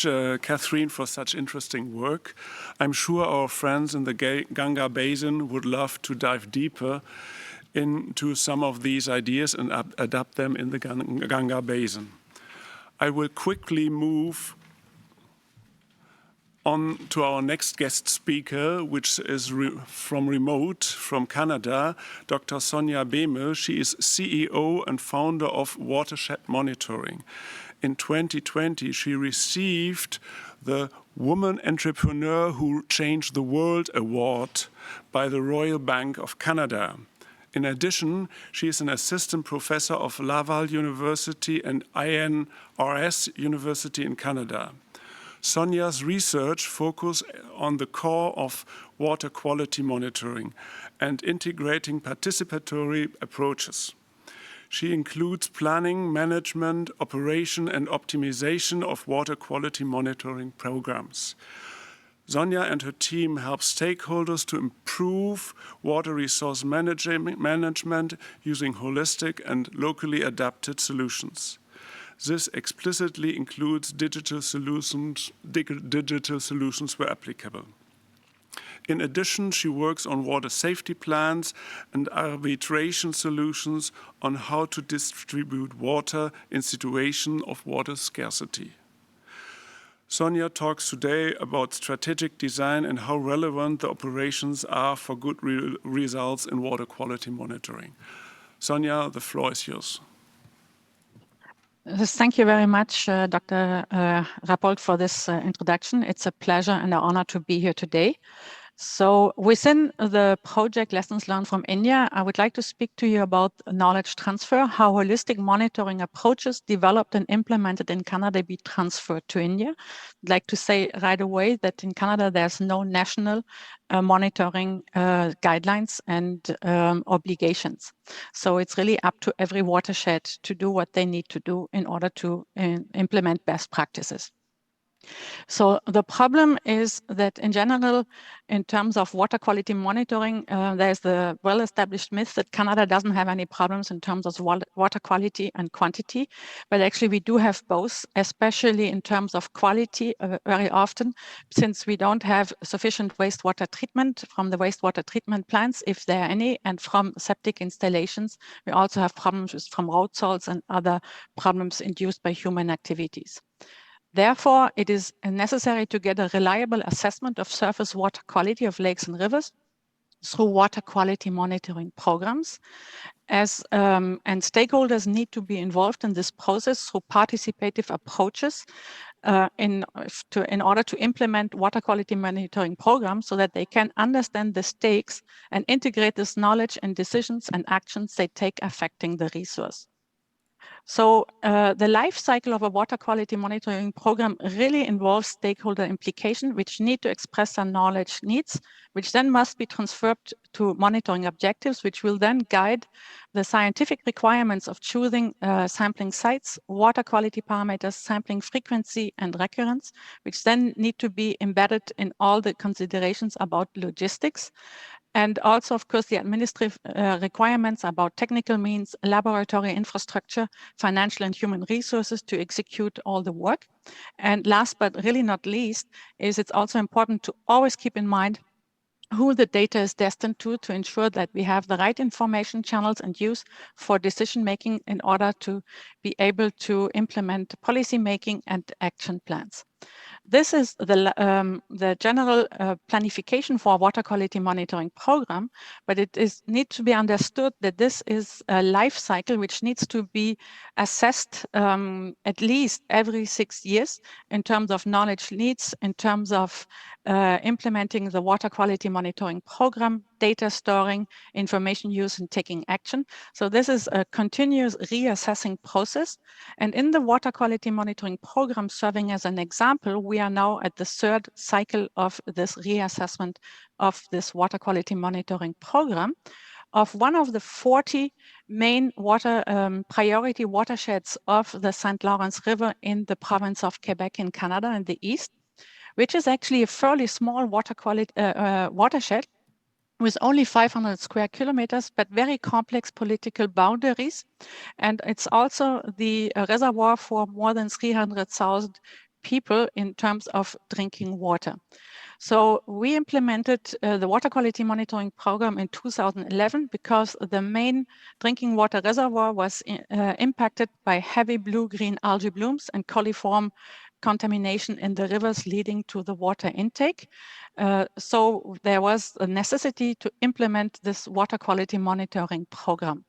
Catherine, for such interesting work. I'm sure our friends in the Ganga Basin would love to dive deeper into some of these ideas and adapt them in the Ganga Basin. I will quickly move on to our next guest speaker, which is from Canada, Dr. Sonia Bemel. She is CEO and founder of Watershed Monitoring. In 2020, she received the Woman Entrepreneur Who Changed the World Award by the Royal Bank of Canada. In addition, she is an assistant professor of Laval University and INRS University in Canada. Sonia's research focuses on the core of water quality monitoring and integrating participatory approaches. She includes planning, management, operation, and optimization of water quality monitoring programs. Sonia and her team help stakeholders to improve water resource management using holistic and locally adapted solutions. This explicitly includes digital solutions where applicable. In addition, she works on water safety plans and arbitration solutions on how to distribute water in situations of water scarcity. Sonia talks today about strategic design and how relevant the operations are for good results in water quality monitoring. Sonia, the floor is yours. Thank you very much, Dr. Rappold, for this introduction. It's a pleasure and an honor to be here today. So within the project Lessons Learned from India, I would like to speak to you about knowledge transfer, how holistic monitoring approaches developed and implemented in Canada be transferred to India. I'd like to say right away that in Canada, there's no national monitoring guidelines and obligations. So it's really up to every watershed to do what they need to do in order to implement best practices. So the problem is that in general, in terms of water quality monitoring, there's the well-established myth that Canada doesn't have any problems in terms of water quality and quantity, but actually we do have both, especially in terms of quality very often, since we don't have sufficient wastewater treatment from the wastewater treatment plants, if there are any, and from septic installations. We also have problems from road salts and other problems induced by human activities. Therefore, it is necessary to get a reliable assessment of surface water quality of lakes and rivers through water quality monitoring programs. And stakeholders need to be involved in this process through participative approaches in order to implement water quality monitoring programs so that they can understand the stakes and integrate this knowledge in decisions and actions they take affecting the resource. So the life cycle of a water quality monitoring program really involves stakeholder implication, which need to express their knowledge needs, which then must be transferred to monitoring objectives, which will then guide the scientific requirements of choosing sampling sites, water quality parameters, sampling frequency and recurrence, which then need to be embedded in all the considerations about logistics. And also, of course, the administrative requirements about technical means, laboratory infrastructure, financial and human resources to execute all the work. And last but really not least, is it's also important to always keep in mind who the data is destined to ensure that we have the right information channels and use for decision making in order to be able to implement policy making and action plans. This is the general planification for a water quality monitoring program, but it needs to be understood that this is a life cycle which needs to be assessed at least every 6 years in terms of knowledge needs, in terms of implementing the water quality monitoring program, data storing, information use, and taking action. So this is a continuous reassessing process. And in the water quality monitoring program, serving as an example, we are now at the 3rd cycle of this reassessment of this water quality monitoring program of one of the 40 main water priority watersheds of the St. Lawrence River in the province of Quebec in Canada in the east, which is actually a fairly small water quality watershed, with only 500 square kilometers, but very complex political boundaries. And it's also the reservoir for more than 300,000 people in terms of drinking water. So we implemented the water quality monitoring program in 2011 because the main drinking water reservoir was impacted by heavy blue-green algae blooms and coliform contamination in the rivers leading to the water intake. So there was a necessity to implement this water quality monitoring program.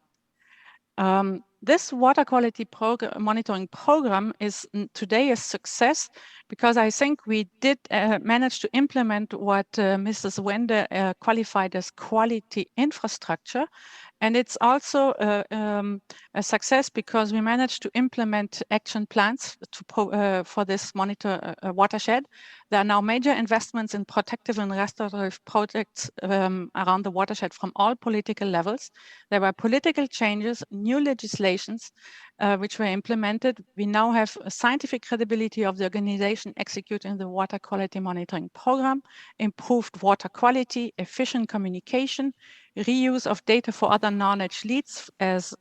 This water quality monitoring program is today a success because I think we did manage to implement what Mrs. Wende qualified as quality infrastructure. And it's also a success because we managed to implement action plans for this watershed. There are now major investments in protective and restorative projects around the watershed from all political levels. There were political changes, new legislations which were implemented. We now have a scientific credibility of the organization executing the water quality monitoring program, improved water quality, efficient communication, reuse of data for other knowledge leads as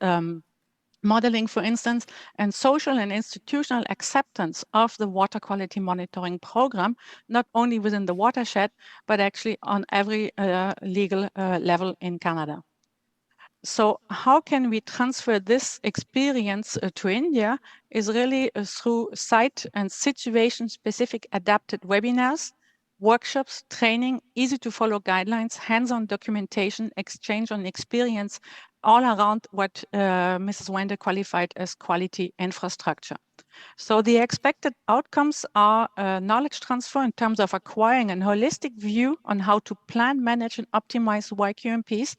modeling, for instance, and social and institutional acceptance of the water quality monitoring program, not only within the watershed, but actually on every legal level in Canada. So how can we transfer this experience to India is really through site and situation-specific adapted webinars, workshops, training, easy to follow guidelines, hands-on documentation, exchange on experience, all around what Mrs. Wende qualified as quality infrastructure. So the expected outcomes are knowledge transfer in terms of acquiring a holistic view on how to plan, manage, and optimize YQMPs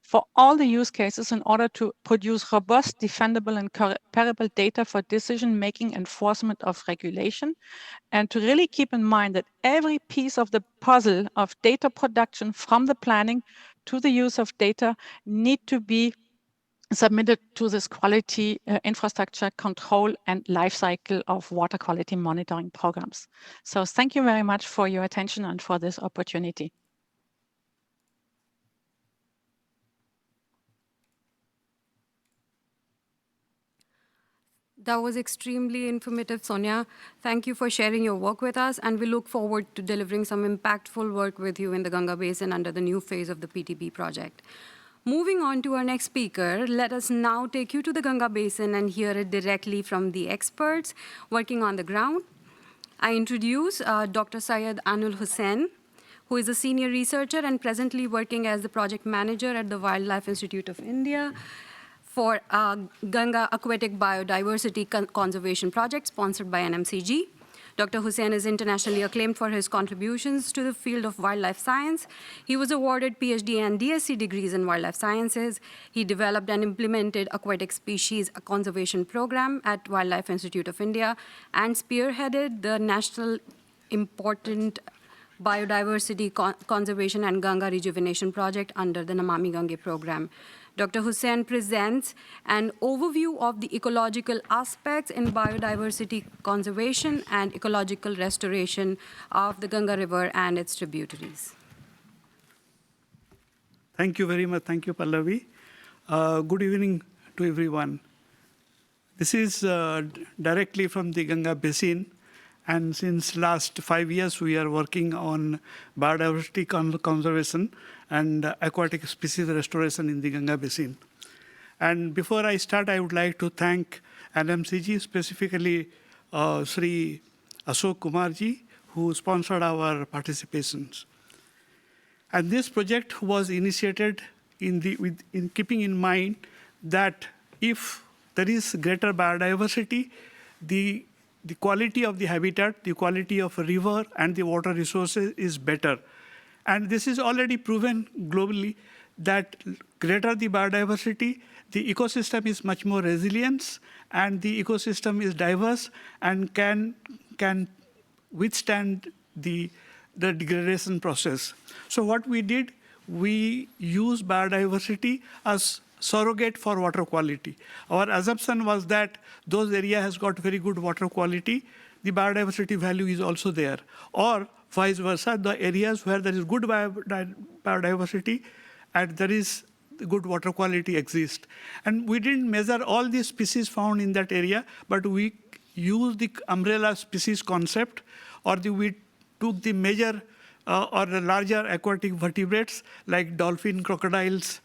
for all the use cases in order to produce robust, defendable, and comparable data for decision-making enforcement of regulation. And to really keep in mind that every piece of the puzzle of data production from the planning to the use of data need to be submitted to this quality infrastructure control and life cycle of water quality monitoring programs. So thank you very much for your attention and for this opportunity. That was extremely informative, Sonia. Thank you for sharing your work with us, and we look forward to delivering some impactful work with you in the Ganga Basin under the new phase of the PTB project. Moving on to our next speaker, let us now take you to the Ganga Basin and hear it directly from the experts working on the ground. I introduce Dr. Syed Anul Hussain, who is a senior researcher and presently working as the project manager at the Wildlife Institute of India for Ganga Aquatic Biodiversity Conservation Project sponsored by NMCG. Dr. Hussain is internationally acclaimed for his contributions to the field of wildlife science. He was awarded PhD and DSc degrees in wildlife sciences. He developed and implemented aquatic species conservation program at Wildlife Institute of India and spearheaded the National Important Biodiversity Conservation and Ganga Rejuvenation Project under the Namami Gange program. Dr. Hussain presents an overview of the ecological aspects in biodiversity conservation and ecological restoration of the Ganga River and its tributaries. Thank you very much. Thank you, Pallavi. Good evening to everyone. This is directly from the Ganga Basin. And since last 5 years, we are working on biodiversity conservation and aquatic species restoration in the Ganga Basin. And before I start, I would like to thank NMCG, specifically Sri Ashok Kumarji, who sponsored our participations. And this project was initiated in keeping in mind that if there is greater biodiversity, the quality of the habitat, the quality of a river and the water resources is better. And this is already proven globally that greater the biodiversity, the ecosystem is much more resilient and the ecosystem is diverse and can withstand the degradation process. So what we did, we used biodiversity as surrogate for water quality. Our assumption was that those areas has got very good water quality, the biodiversity value is also there. Or vice versa, the areas where there is good biodiversity and there is good water quality exist. And we didn't measure all the species found in that area, but we used the umbrella species concept, or we took the major or the larger aquatic vertebrates like dolphin, crocodiles,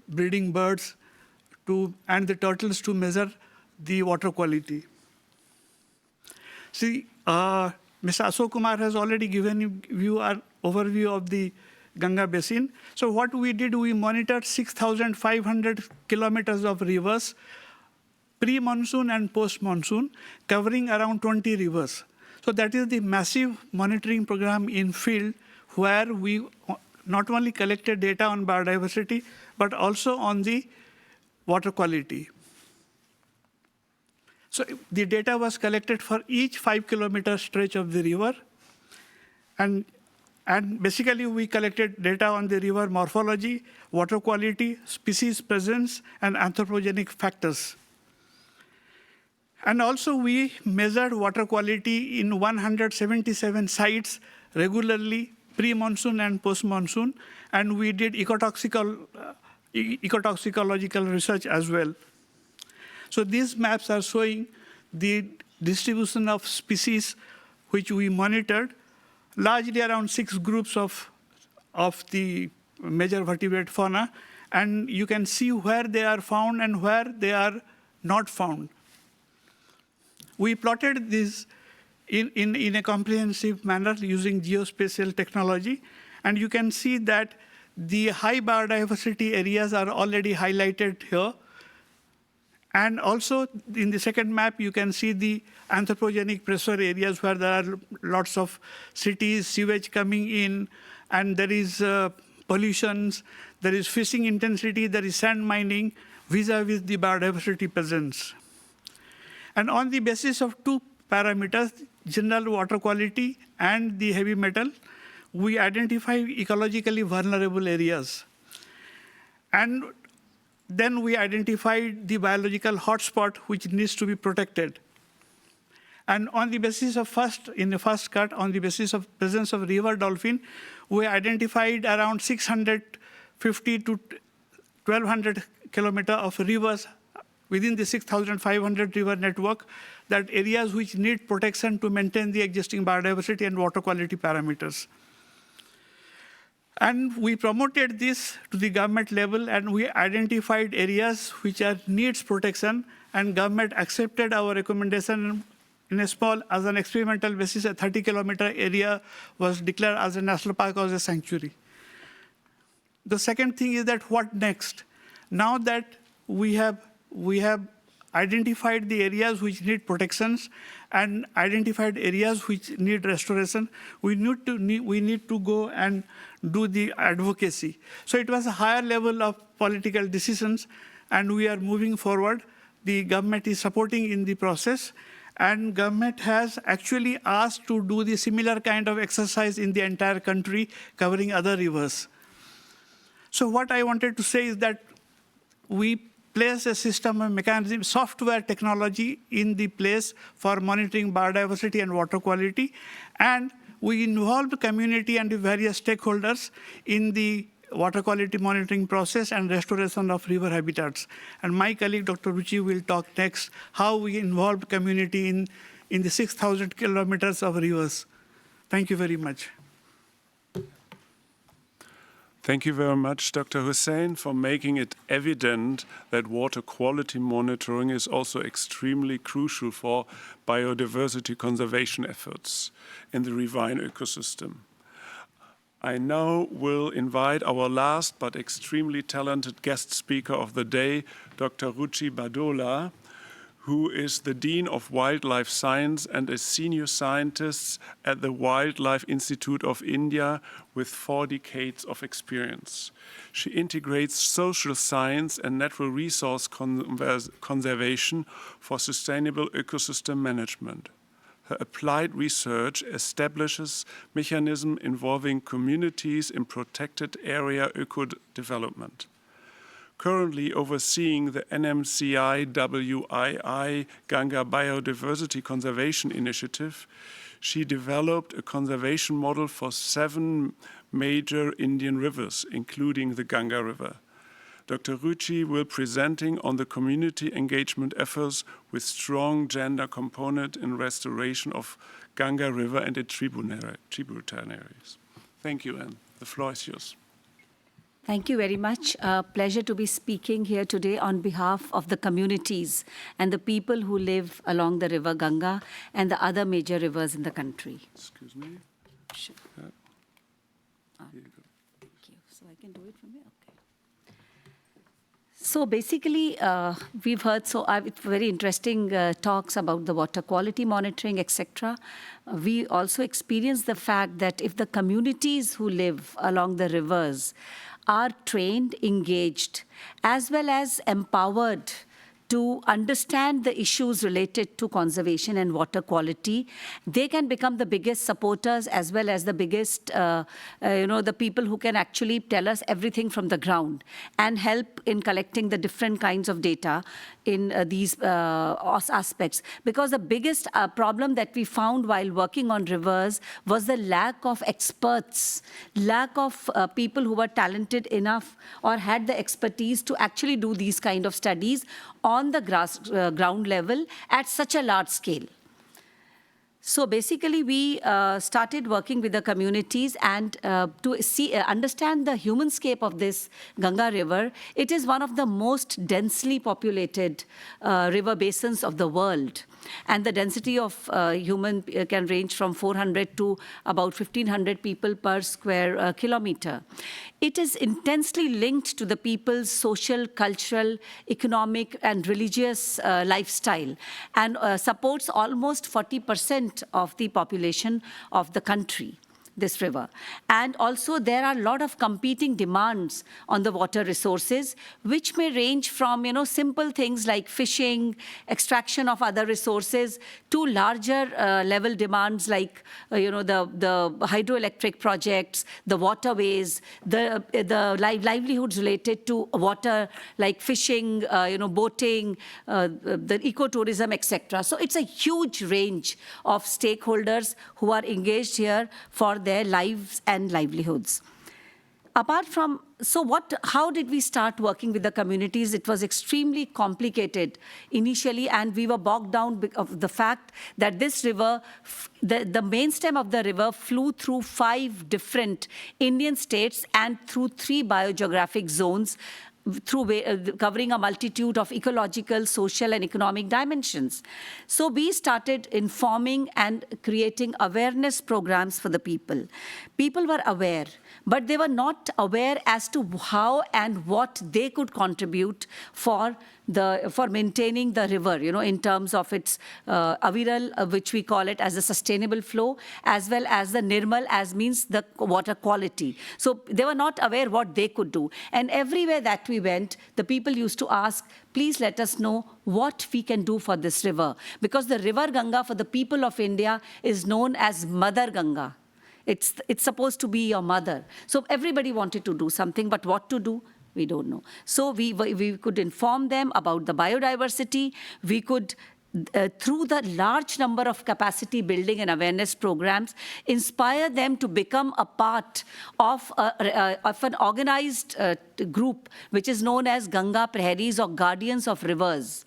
breeding birds, and the turtles to measure the water quality. See, Mr. Ashok Kumar has already given you an overview of the Ganga Basin. So what we did, we monitored 6,500 kilometers of rivers, pre-monsoon and post-monsoon, covering around 20 rivers. So that is the massive monitoring program in field where we not only collected data on biodiversity, but also on the water quality. So the data was collected for each 5-kilometer stretch of the river. And basically, we collected data on the river morphology, water quality, species presence, and anthropogenic factors. And also, we measured water quality in 177 sites regularly, pre-monsoon and post-monsoon, and we did ecotoksikological research as well. So these maps are showing the distribution of species which we monitored, largely around 6 groups of the major vertebrate fauna, and you can see where they are found and where they are not found. We plotted this in a comprehensive manner using geospatial technology, and you can see that the high biodiversity areas are already highlighted here. And also, in the second map, you can see the anthropogenic pressure areas where there are lots of cities, sewage coming in, and there is pollutions, there is fishing intensity, there is sand mining, vis-a-vis the biodiversity presence. And on the basis of 2 parameters, general water quality and the heavy metal, we identify ecologically vulnerable areas. And then we identified the biological hotspot which needs to be protected. And on the basis of in the first cut, on the basis of presence of river dolphin, we identified around 650 to 1,200 kilometers of rivers within the 6,500 river network, that areas which need protection to maintain the existing biodiversity and water quality parameters. And we promoted this to the government level, and we identified areas which needs protection, and government accepted our recommendation. In a small, as an experimental basis, a 30-kilometer area was declared as a national park or as a sanctuary. The second thing is that what next? Now that we have identified the areas which need protections and identified areas which need restoration, we need to go and do the advocacy. So it was a higher level of political decisions, and we are moving forward. The government is supporting in the process, and government has actually asked to do the similar kind of exercise in the entire country, covering other rivers. So what I wanted to say is that we place a system, a mechanism, software technology in the place for monitoring biodiversity and water quality, and we involve the community and the various stakeholders in the water quality monitoring process and restoration of river habitats. And my colleague, Dr. Ruchi, will talk next how we involve community in the 6,000 kilometers of rivers. Thank you very much. Thank you very much, Dr. Hussain, for making it evident that water quality monitoring is also extremely crucial for biodiversity conservation efforts in the riverine ecosystem. I now will invite our last but extremely talented guest speaker of the day, Dr. Ruchi Badola, who is the Dean of Wildlife Science and a senior scientist at the Wildlife Institute of India with 4 decades of experience. She integrates social science and natural resource conservation for sustainable ecosystem management. Her applied research establishes mechanisms involving communities in protected area eco-development. currently overseeing the NMCI Ganga Biodiversity Conservation Initiative. She developed a conservation model for 7 major Indian rivers, including the Ganga River. Dr. Ruchi will presenting on the community engagement efforts with strong gender component in restoration of Ganga River and its tributaries. Thank you, and the floor is yours. Thank you very much. Pleasure to be speaking here today on behalf of the communities and the people who live along the river Ganga and the other major rivers in the country. Excuse me. Sure. Yeah. Here you go. Thank you. So I can do it from here? Okay. So basically, we've heard very interesting talks about the water quality monitoring, etc. We also experienced the fact that if the communities who live along the rivers are trained, engaged, as well as empowered to understand the issues related to conservation and water quality, they can become the biggest supporters as well as the biggest, the people who can actually tell us everything from the ground and help in collecting the different kinds of data in these aspects. Because the biggest problem that we found while working on rivers was the lack of experts, lack of people who were talented enough or had the expertise to actually do these kind of studies on the ground level at such a large scale. So basically, we started working with the communities and to understand the humanscape of this Ganga River. It is one of the most densely populated river basins of the world. And the density of human can range from 400 to about 1,500 people per square kilometer. It is intensely linked to the people's social, cultural, economic, and religious lifestyle, and supports almost 40% of the population of the country, this river. And also there are a lot of competing demands on the water resources, which may range from, simple things like fishing, extraction of other resources, to larger level demands like, the hydroelectric projects, the waterways, the livelihoods related to water like fishing, boating, the ecotourism, etc. So it's a huge range of stakeholders who are engaged here for their lives and livelihoods. Apart from, how did we start working with the communities? It was extremely complicated initially, and we were bogged down because of the fact that this river, the main stem of the river flew through 5 different Indian states and through 3 biogeographic zones, covering a multitude of ecological, social, and economic dimensions. So we started informing and creating awareness programs for the people. People were aware, but they were not aware as to how and what they could contribute for maintaining the river, in terms of its Aviral, which we call it as a sustainable flow, as well as the Nirmal, as means the water quality. So they were not aware what they could do. And everywhere that we went, the people used to ask, please let us know what we can do for this river. Because the river Ganga for the people of India is known as Mother Ganga. It's supposed to be your mother. So everybody wanted to do something, but what to do? We don't know. So we could inform them about the biodiversity. We could, through the large number of capacity building and awareness programs, inspire them to become a part of an organized group, which is known as Ganga Praharis or Guardians of Rivers,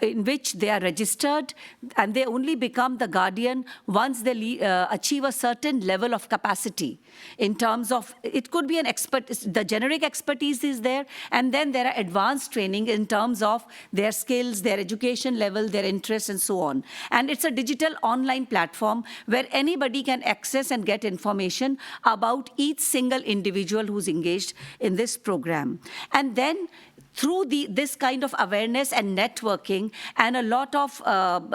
in which they are registered, and they only become the guardian once they achieve a certain level of capacity. In terms of, it could be an expert, the generic expertise is there, and then there are advanced training in terms of their skills, their education level, their interests, and so on. And it's a digital online platform where anybody can access and get information about each single individual who's engaged in this program. And then, through this kind of awareness and networking and a lot of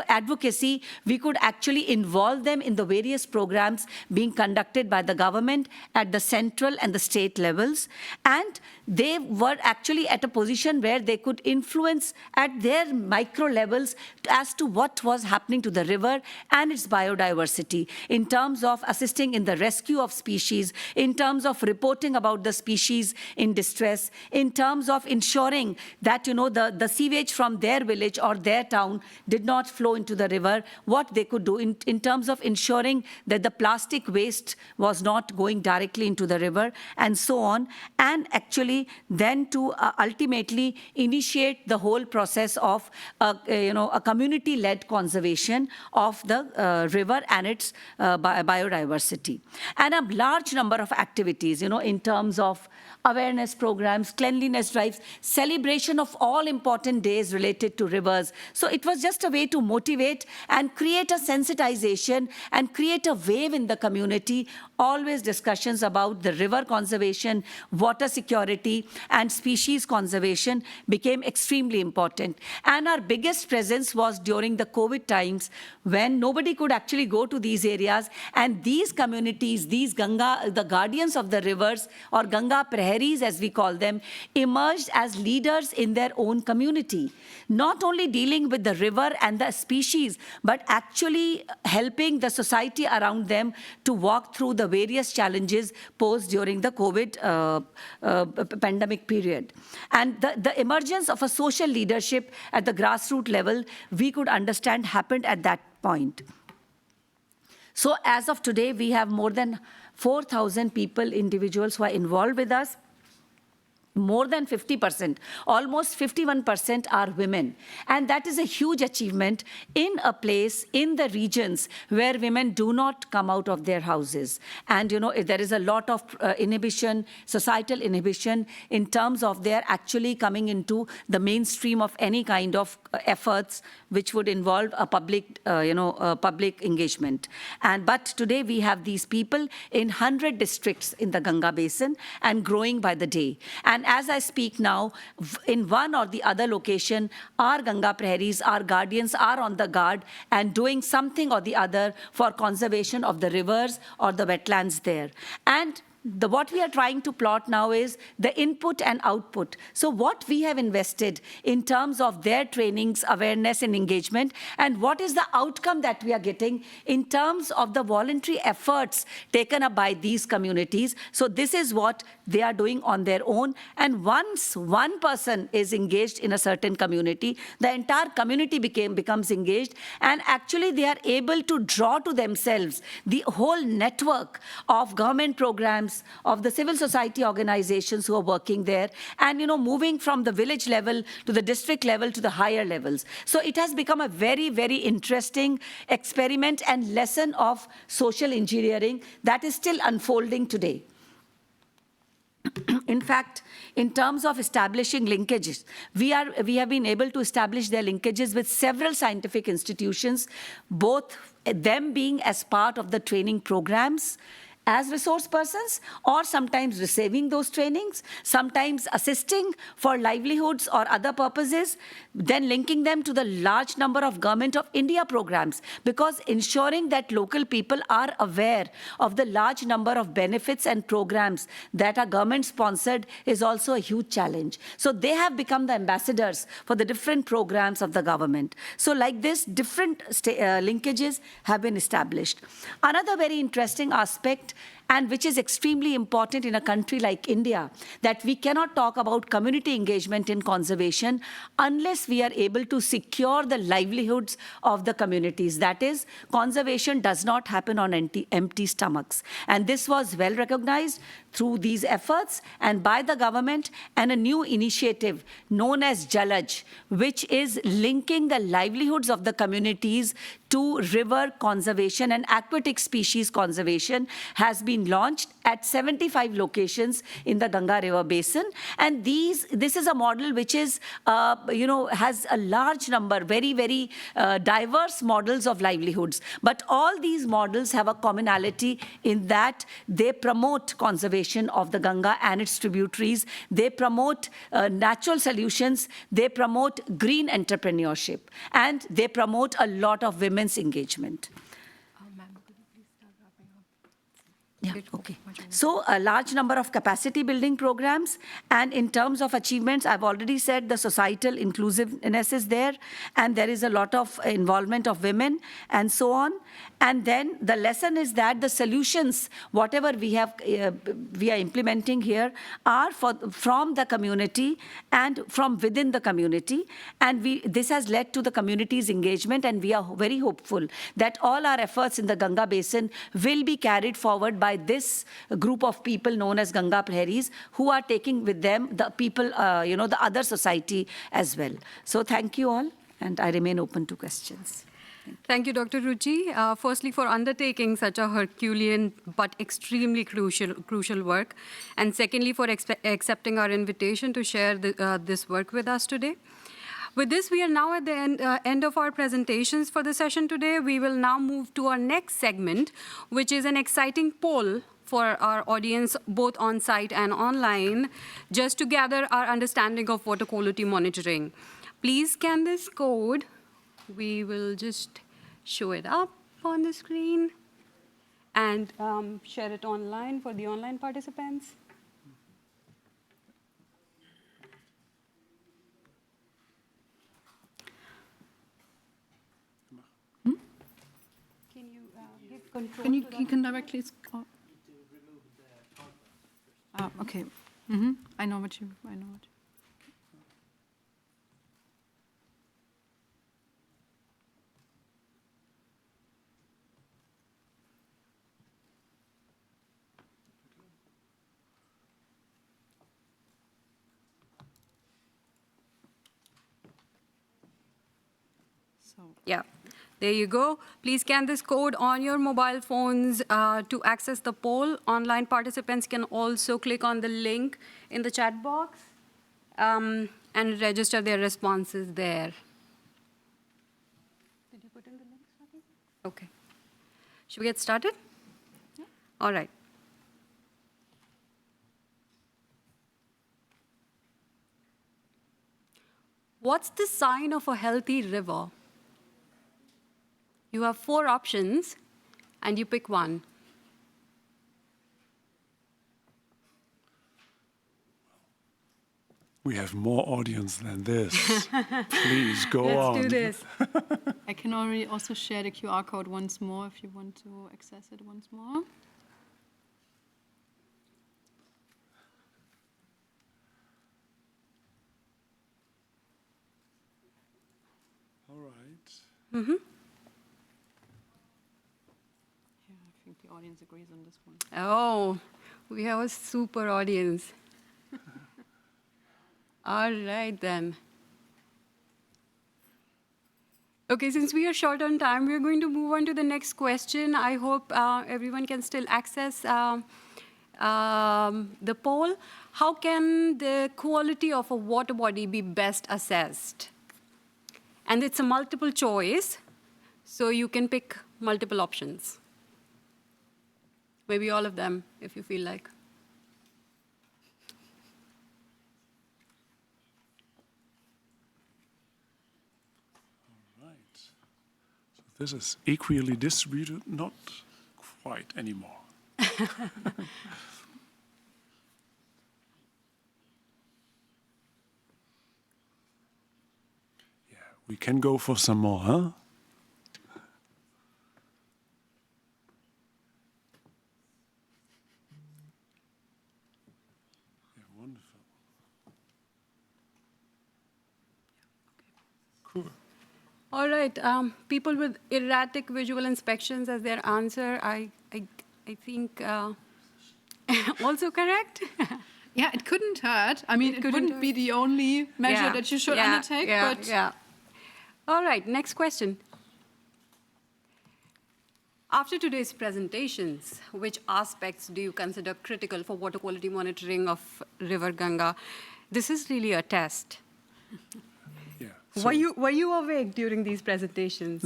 advocacy, we could actually involve them in the various programs being conducted by the government at the central and the state levels. And they were actually at a position where they could influence at their micro levels as to what was happening to the river and its biodiversity in terms of assisting in the rescue of species, in terms of reporting about the species in distress, in terms of ensuring that, the sewage from their village or their town did not flow into the river, what they could do in terms of ensuring that the plastic waste was not going directly into the river, and so on, and actually then to ultimately initiate the whole process of a community-led conservation of the river and its biodiversity. And a large number of activities, in terms of awareness programs, cleanliness drives, celebration of all important days related to rivers. So it was just a way to motivate and create a sensitization and create a wave in the community, always discussions about the river conservation, water security, and species conservation became extremely important. And our biggest presence was during the COVID times when nobody could actually go to these areas, and these communities, these Ganga, the guardians of the rivers, or Ganga Praharis as we call them, emerged as leaders in their own community, not only dealing with the river and the species, but actually helping the society around them to walk through the various challenges posed during the COVID pandemic period. And the emergence of a social leadership at the grassroots level, we could understand happened at that point. So as of today, we have more than 4,000 people, individuals who are involved with us. More than 50%, almost 51% are women. And that is a huge achievement in a place, in the regions where women do not come out of their houses. And, there is a lot of inhibition, societal inhibition, in terms of their actually coming into the mainstream of any kind of efforts which would involve a public, public engagement. But today we have these people in 100 districts in the Ganga Basin and growing by the day. And as I speak now, in one or the other location, our Ganga Praharis, our guardians are on the guard and doing something or the other for conservation of the rivers or the wetlands there. And what we are trying to plot now is the input and output. So what we have invested in terms of their trainings, awareness, and engagement, and what is the outcome that we are getting in terms of the voluntary efforts taken up by these communities. So this is what they are doing on their own. And once one person is engaged in a certain community, the entire community becomes engaged, and actually they are able to draw to themselves the whole network of government programs, of the civil society organizations who are working there, and moving from the village level to the district level to the higher levels. So it has become a very, very interesting experiment and lesson of social engineering that is still unfolding today. In fact, in terms of establishing linkages, we have been able to establish their linkages with several scientific institutions, both them being as part of the training programs, as resource persons, or sometimes receiving those trainings, sometimes assisting for livelihoods or other purposes, then linking them to the large number of Government of India programs, because ensuring that local people are aware of the large number of benefits and programs that are government-sponsored is also a huge challenge. So they have become the ambassadors for the different programs of the government. So like this, different linkages have been established. Another very interesting aspect, and which is extremely important in a country like India, that we cannot talk about community engagement in conservation unless we are able to secure the livelihoods of the communities. That is, conservation does not happen on empty stomachs. And this was well recognized through these efforts and by the government, and a new initiative known as Jalaj, which is linking the livelihoods of the communities to river conservation and aquatic species conservation, has been been launched at 75 locations in the Ganga River Basin. And this is a model which is, has a large number, very, very diverse models of livelihoods. But all these models have a commonality in that they promote conservation of the Ganga and its tributaries. They promote natural solutions. They promote green entrepreneurship. And they promote a lot of women's engagement. Yeah, okay. So a large number of capacity building programs, and in terms of achievements, I've already said the societal inclusiveness is there, and there is a lot of involvement of women and so on. And then the lesson is that the solutions, whatever we are implementing here, are from the community and from within the community. And this has led to the community's engagement, and we are very hopeful that all our efforts in the Ganga Basin will be carried forward by this group of people known as Ganga Prairies, who are taking with them the people, the other society as well. So thank you all, and I remain open to questions. Thank you, Dr. Ruchi. Firstly, for undertaking such a Herculean but extremely crucial work. And secondly, for accepting our invitation to share this work with us today. With this, we are now at the end of our presentations for the session today. We will now move to our next segment, which is an exciting poll for our audience, both on-site and online, just to gather our understanding of water quality monitoring. Please scan this code. We will just show it up on the screen and share it online for the online participants. Can you give control? You can directly. Okay. I know what you. Yeah, there you go. Please scan this code on your mobile phones to access the poll. Online participants can also click on the link in the chat box and register their responses there. Did you put in the link, Swati? Okay. Should we get started? Yeah. All right. What's the sign of a healthy river? You have 4 options, and you pick one. We have more audience than this. Please go on. Let's do this. I can already also share the QR code once more if you want to access it once more. All right. Mm-hmm. Yeah, I think the audience agrees on this one. Oh, we have a super audience. All right, then. Okay, since we are short on time, we're going to move on to the next question. I hope everyone can still access the poll. How can the quality of a water body be best assessed? And it's a multiple choice, so you can pick multiple options. Maybe all of them, if you feel like. All right. So this is equally distributed, not quite anymore. We can go for some more, huh? Yeah, wonderful. Cool. All right. People with erratic visual inspections as their answer, I think also correct. Yeah, it couldn't hurt. I mean, it wouldn't be the only measure that you should undertake, but... Yeah. All right, next question. After today's presentations, which aspects do you consider critical for water quality monitoring of River Ganga? This is really a test. Yeah. Were you awake during these presentations?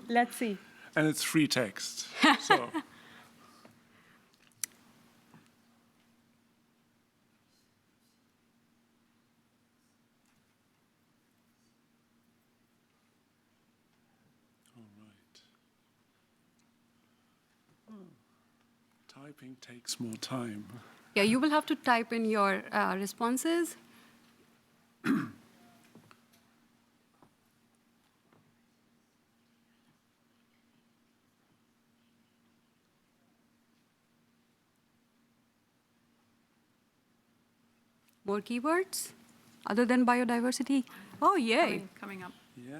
Let's see. And it's free text. So. Typing takes more time. Yeah, you will have to type in your responses. More keywords other than biodiversity? Oh, yay. Coming up. Yeah.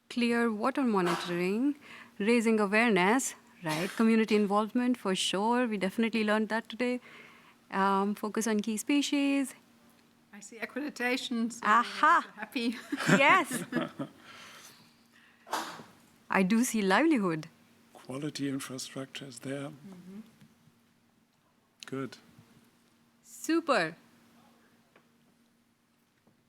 Clear water monitoring, raising awareness, right? Community involvement for sure. We definitely learned that today. Focus on key species. I see accreditation. So Aha. happy. Yes. I do see livelihood. Quality infrastructure is there. Good. Super.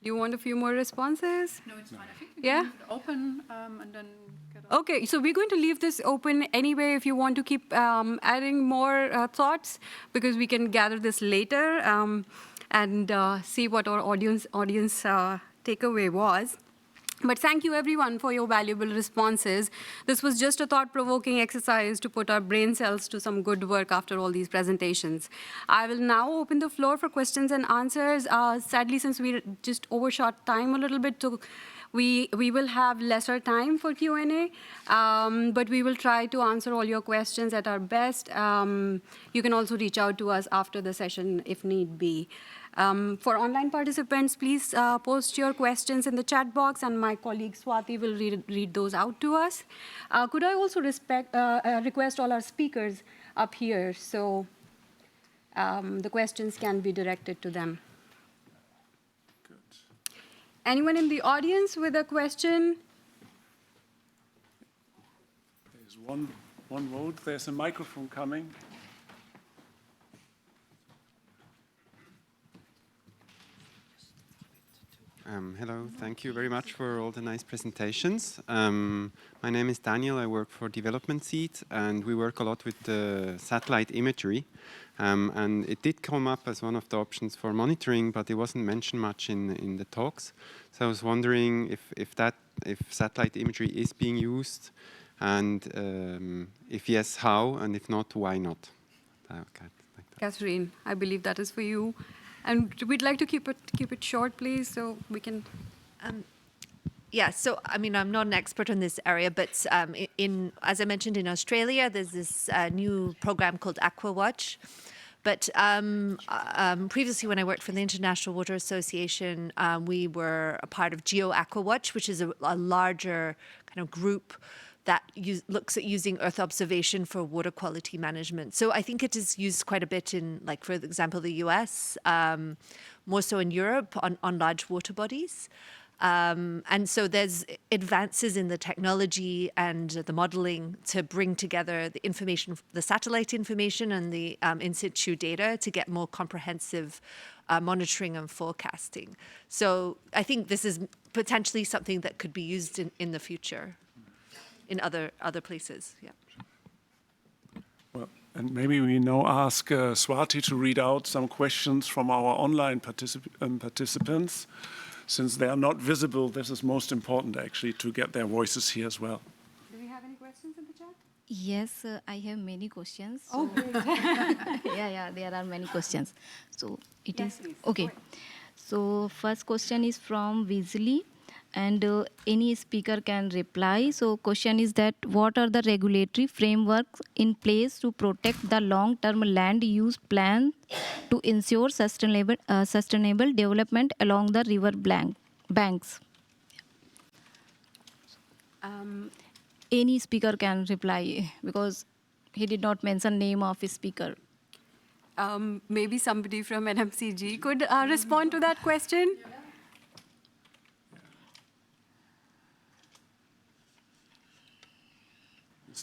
Do you want a few more responses? No, it's fine. I think we Yeah? can leave it open and then get on. Okay, so we're going to leave this open anyway if you want to keep adding more thoughts, because we can gather this later and see what our audience takeaway was. But thank you, everyone, for your valuable responses. This was just a thought-provoking exercise to put our brain cells to some good work after all these presentations. I will now open the floor for questions and answers. Sadly, since we just overshot time a little bit, so we will have lesser time for Q&A, but we will try to answer all your questions at our best. You can also reach out to us after the session if need be. For online participants, please post your questions in the chat box, and my colleague Swati will read those out to us. Could I also request all our speakers up here so the questions can be directed to them? Good. Anyone in the audience with a question? There's one vote. There's a microphone coming. Hello, thank you very much for all the nice presentations. My name is Daniel, I work for Development Seed, and we work a lot with the satellite imagery. And it did come up as one of the options for monitoring, but it wasn't mentioned much in the talks. So I was wondering if satellite imagery is being used, and if yes, how, and if not, why not? Okay, like that. Catherine, I believe that is for you. And we'd like to keep it short, please, so we can. Yeah, so I mean, I'm not an expert in this area, but as I mentioned, in Australia, there's this new program called AquaWatch. But previously, when I worked for the International Water Association, we were a part of GeoAquaWatch, which is a larger kind of group that looks at using Earth observation for water quality management. So I think it is used quite a bit in, like, for example, the US, more so in Europe on large water bodies. And so there's advances in the technology and the modeling to bring together the information, the satellite information and the in situ data to get more comprehensive monitoring and forecasting. So I think this is potentially something that could be used in the future in other places. Yeah. Well, and maybe we now ask Swati to read out some questions from our online participants. Since they are not visible, this is most important, actually, to get their voices here as well. Do we have any questions in the chat? Yes, I have many questions. Oh, great. Yeah, there are many questions. So it Yes, is please. okay. So first question is from Weasley, and any speaker can reply. So question is that what are the regulatory frameworks in place to protect the long-term land use plan to ensure sustainable development along the river banks? Any speaker can reply because he did not mention name of his speaker. Maybe somebody from NMCG could respond to that question.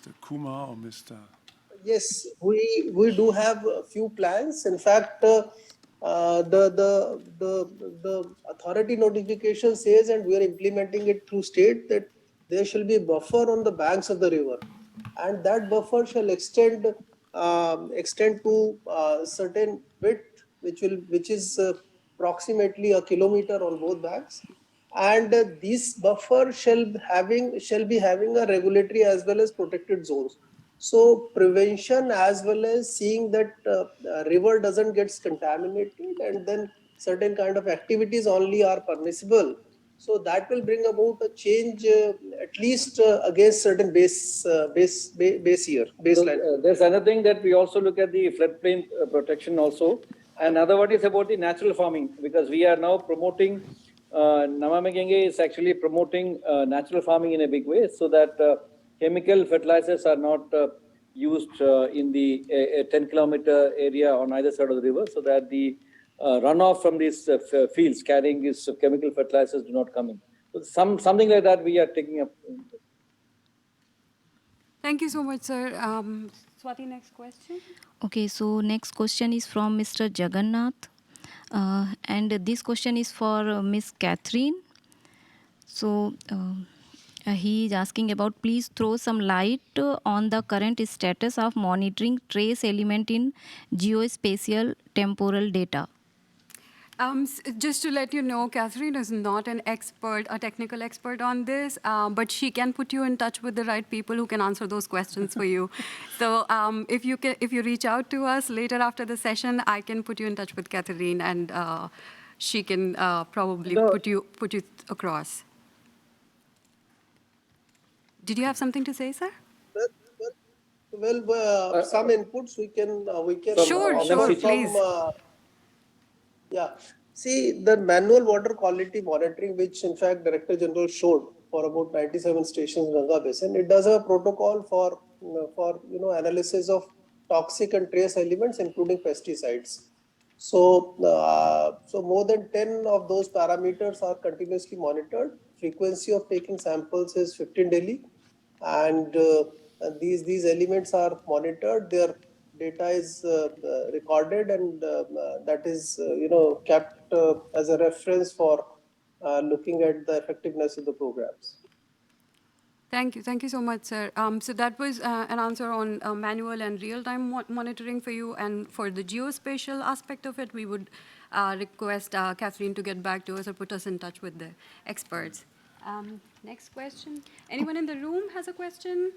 Mr. Kumar or Mr. Yes, we do have a few plans. In fact, the authority notification says, and we are implementing it through state, that there shall be a buffer on the banks of the river, and that buffer shall extend to certain width, which is approximately a kilometer on both banks, and this buffer shall be having a regulatory as well as protected zones. So prevention as well as seeing that river doesn't get contaminated, and then certain kind of activities only are permissible. So that will bring about a change, at least against certain baseline. There's another thing that we also look at the floodplain protection also. And another one is about the natural farming, because we are now promoting, Namami Gange is actually promoting natural farming in a big way, so that chemical fertilizers are not used in the 10-kilometer area on either side of the river, so that the runoff from these fields carrying these chemical fertilizers do not come in. So something like that we are taking up. Thank you so much, sir. Swati, next question. Okay, so next question is from Mr. Jagannath. And this question is for Miss Catherine. So he is asking about, please throw some light on the current status of monitoring trace element in geospatial temporal data. Just to let you know, Catherine is not an expert, a technical expert on this, but she can put you in touch with the right people who can answer those questions for you. So if you reach out to us later after the session, I can put you in touch with Catherine, and she can probably put you across. Did you have something to say, sir? Well, some inputs we can Sure, please. Yeah. See, the manual water quality monitoring, which in fact Director General showed for about 97 stations in Ganga Basin, it does have a protocol for analysis of toxic and trace elements, including pesticides. So, so more than 10 of those parameters are continuously monitored. Frequency of taking samples is 15 daily, and these elements are monitored. Their data is recorded, and that is kept as a reference for looking at the effectiveness of the programs. Thank you so much, sir. So that was an answer on manual and real-time monitoring for you, and for the geospatial aspect of it, we would request Catherine to get back to us or put us in touch with the experts. Next question. Anyone in the room has a question?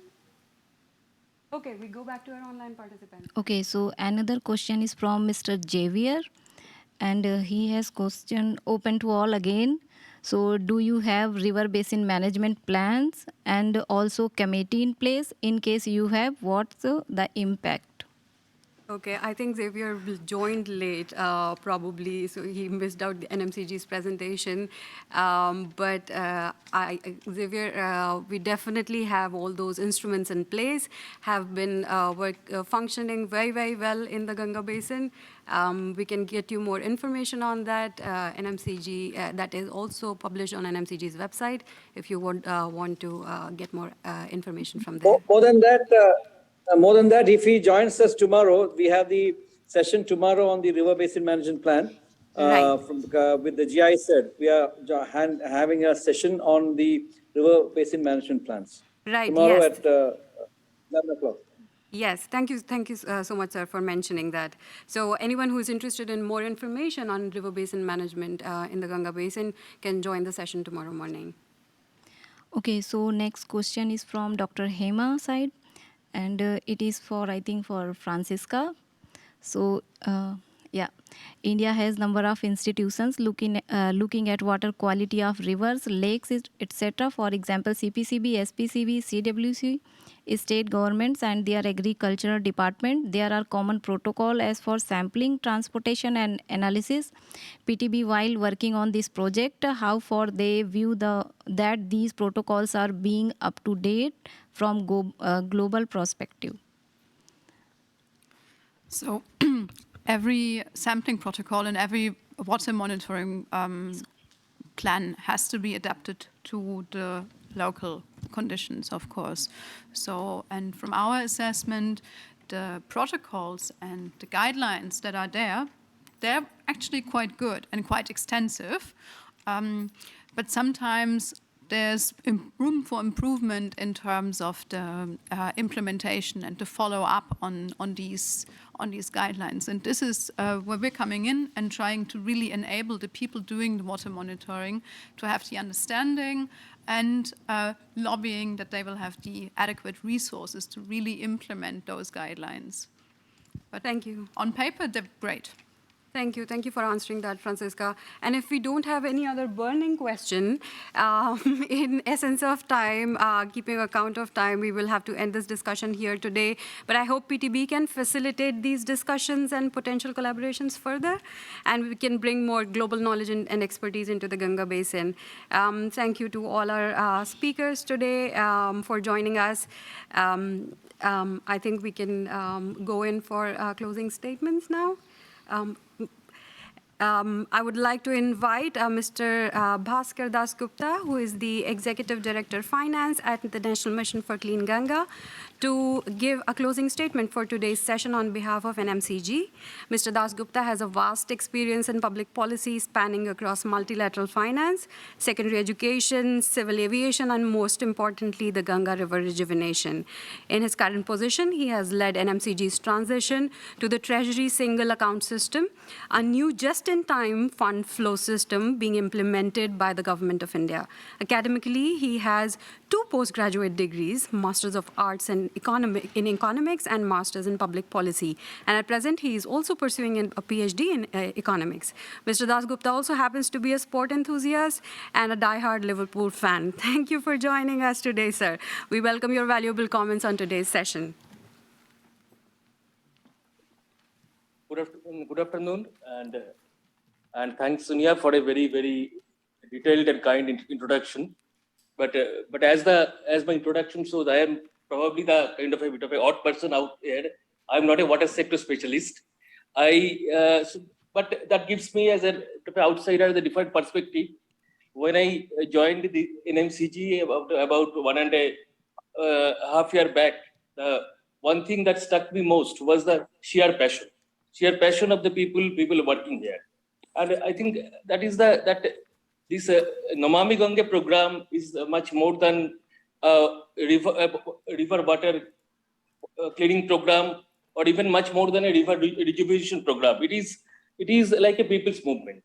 Okay, we go back to our online participants. Okay, so another question is from Mr. Javier, and he has question open to all again. So do you have river basin management plans and also committee in place? In case you have, what's the impact? Okay, I think Xavier joined late, probably, so he missed out the NMCG's presentation. But Xavier, we definitely have all those instruments in place, have been functioning very, very well in the Ganga Basin. We can get you more information on that. NMCG, that is also published on NMCG's website, if you want to get more information from there. More than that, if he joins us tomorrow, we have the session tomorrow on the River Basin Management Plan. Right. With the GIZ, we are having a session on the River Basin Management Plans. Right, tomorrow yes. at 11 o'clock. Yes, thank you so much, sir, for mentioning that. So anyone who is interested in more information on river basin management in the Ganga Basin can join the session tomorrow morning. Okay, so next question is from Dr. Hema side, and it is for, I think, for Francisca. So, yeah, India has number of institutions looking at water quality of rivers, lakes, etc. For example, CPCB, SPCB, CWC, state governments and their agricultural department. There are common protocol as for sampling, transportation and analysis. PTB, while working on this project, how far they view that these protocols are being up to date from global perspective. So every sampling protocol and every water monitoring plan has to be adapted to the local conditions, of course. So, and from our assessment, the protocols and the guidelines that are there, they're actually quite good and quite extensive. But sometimes there's room for improvement in terms of the implementation and the follow-up on these guidelines. And this is where we're coming in and trying to really enable the people doing the water monitoring to have the understanding and lobbying that they will have the adequate resources to really implement those guidelines. But thank you. On paper, they're great. Thank you. Thank you for answering that, Francisca. And if we don't have any other burning question, in essence of time, keeping account of time, we will have to end this discussion here today. But I hope PTB can facilitate these discussions and potential collaborations further, and we can bring more global knowledge and expertise into the Ganga Basin. Thank you to all our speakers today for joining us. I think we can go in for closing statements now. I would like to invite Mr. Bhaskar Das Gupta, who is the Executive Director Finance at the National Mission for Clean Ganga, to give a closing statement for today's session on behalf of NMCG. Mr. Das Gupta has a vast experience in public policy spanning across multilateral finance, secondary education, civil aviation, and most importantly, the Ganga River rejuvenation. In his current position, he has led NMCG's transition to the Treasury Single Account System, a new just-in-time fund flow system being implemented by the Government of India. Academically, he has 2 postgraduate degrees, Masters of Arts in Economics and Masters in Public Policy. And at present, he is also pursuing a PhD in Economics. Mr. Das Gupta also happens to be a sport enthusiast and a die-hard Liverpool fan. Thank you for joining us today, sir. We welcome your valuable comments on today's session. Good afternoon, and thanks, Sonia, for a very, very detailed and kind introduction. But as my introduction shows, I am probably the kind of a bit of an odd person out here. I'm not a water sector specialist. But that gives me as an outsider the different perspective. When I joined the NMCG about 1.5 years back, the one thing that struck me most was the sheer passion of the people working here. And I think that is this Namami Gange program is much more than a river water cleaning program, or even much more than a river rejuvenation program. It is like a people's movement.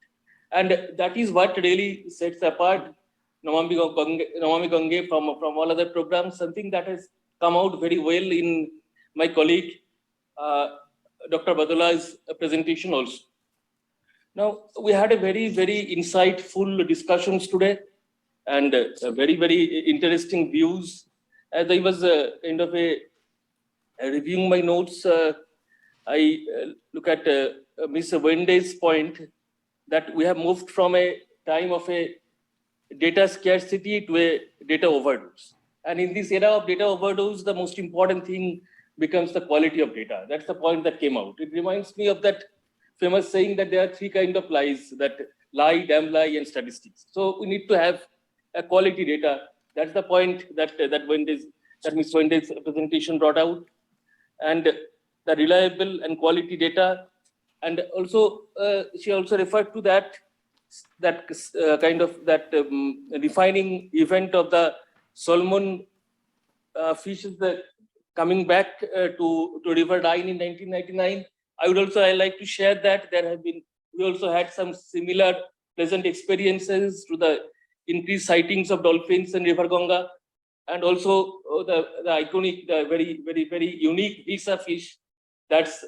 And that is what really sets apart Namami Gange from all other programs, something that has come out very well in my colleague, Dr. Badula's presentation also. Now, we had a very, very insightful discussions today, and very, very interesting views. As I was kind of reviewing my notes, I look at Ms. Wende's point that we have moved from a time of a data scarcity to a data overdose. And in this era of data overdose, the most important thing becomes the quality of data. That's the point that came out. It reminds me of that famous saying that there are 3 kinds of lies: that lie, damn lie, and statistics. So we need to have a quality data. That's the point that Ms. Wende's presentation brought out, and the reliable and quality data. And also, she also referred to that refining event of the salmon fishes that coming back to River Rhine in 1999. I like to share that we also had some similar pleasant experiences to the increased sightings of dolphins in River Ganga, and also the iconic, the very, very, very unique Hilsa fish. That's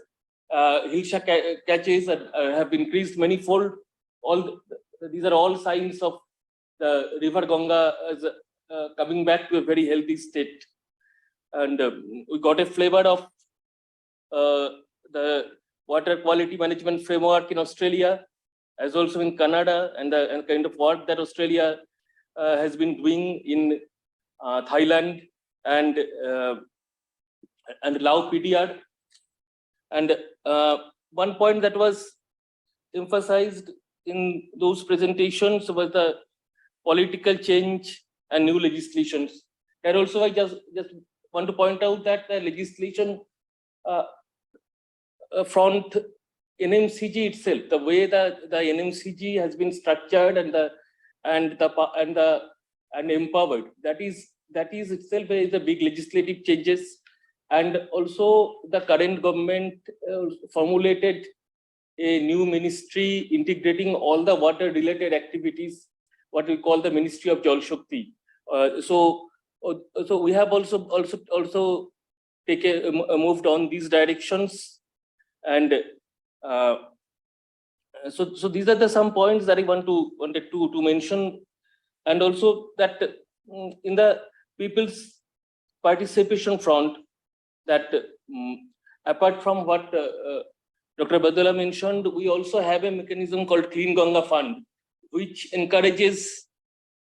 Hilsa catches have increased manifold. These are all signs of the River Ganga as coming back to a very healthy state. And we got a flavor of the water quality management framework in Australia, as also in Canada, and the kind of work that Australia has been doing in Thailand and Lao PDR. And one point that was emphasized in those presentations was the political change and new legislations. Here also, I just want to point out that the legislation front NMCG itself, the way that the NMCG has been structured and empowered, that is itself is a big legislative changes. And also the current government formulated a new ministry integrating all the water related activities, what we call the Ministry of Jal Shakti. So we have also moved on these directions. And so these are the some points that I wanted to mention. And also that in the people's participation front, that apart from what Dr. Badala mentioned, we also have a mechanism called Clean Ganga Fund, which encourages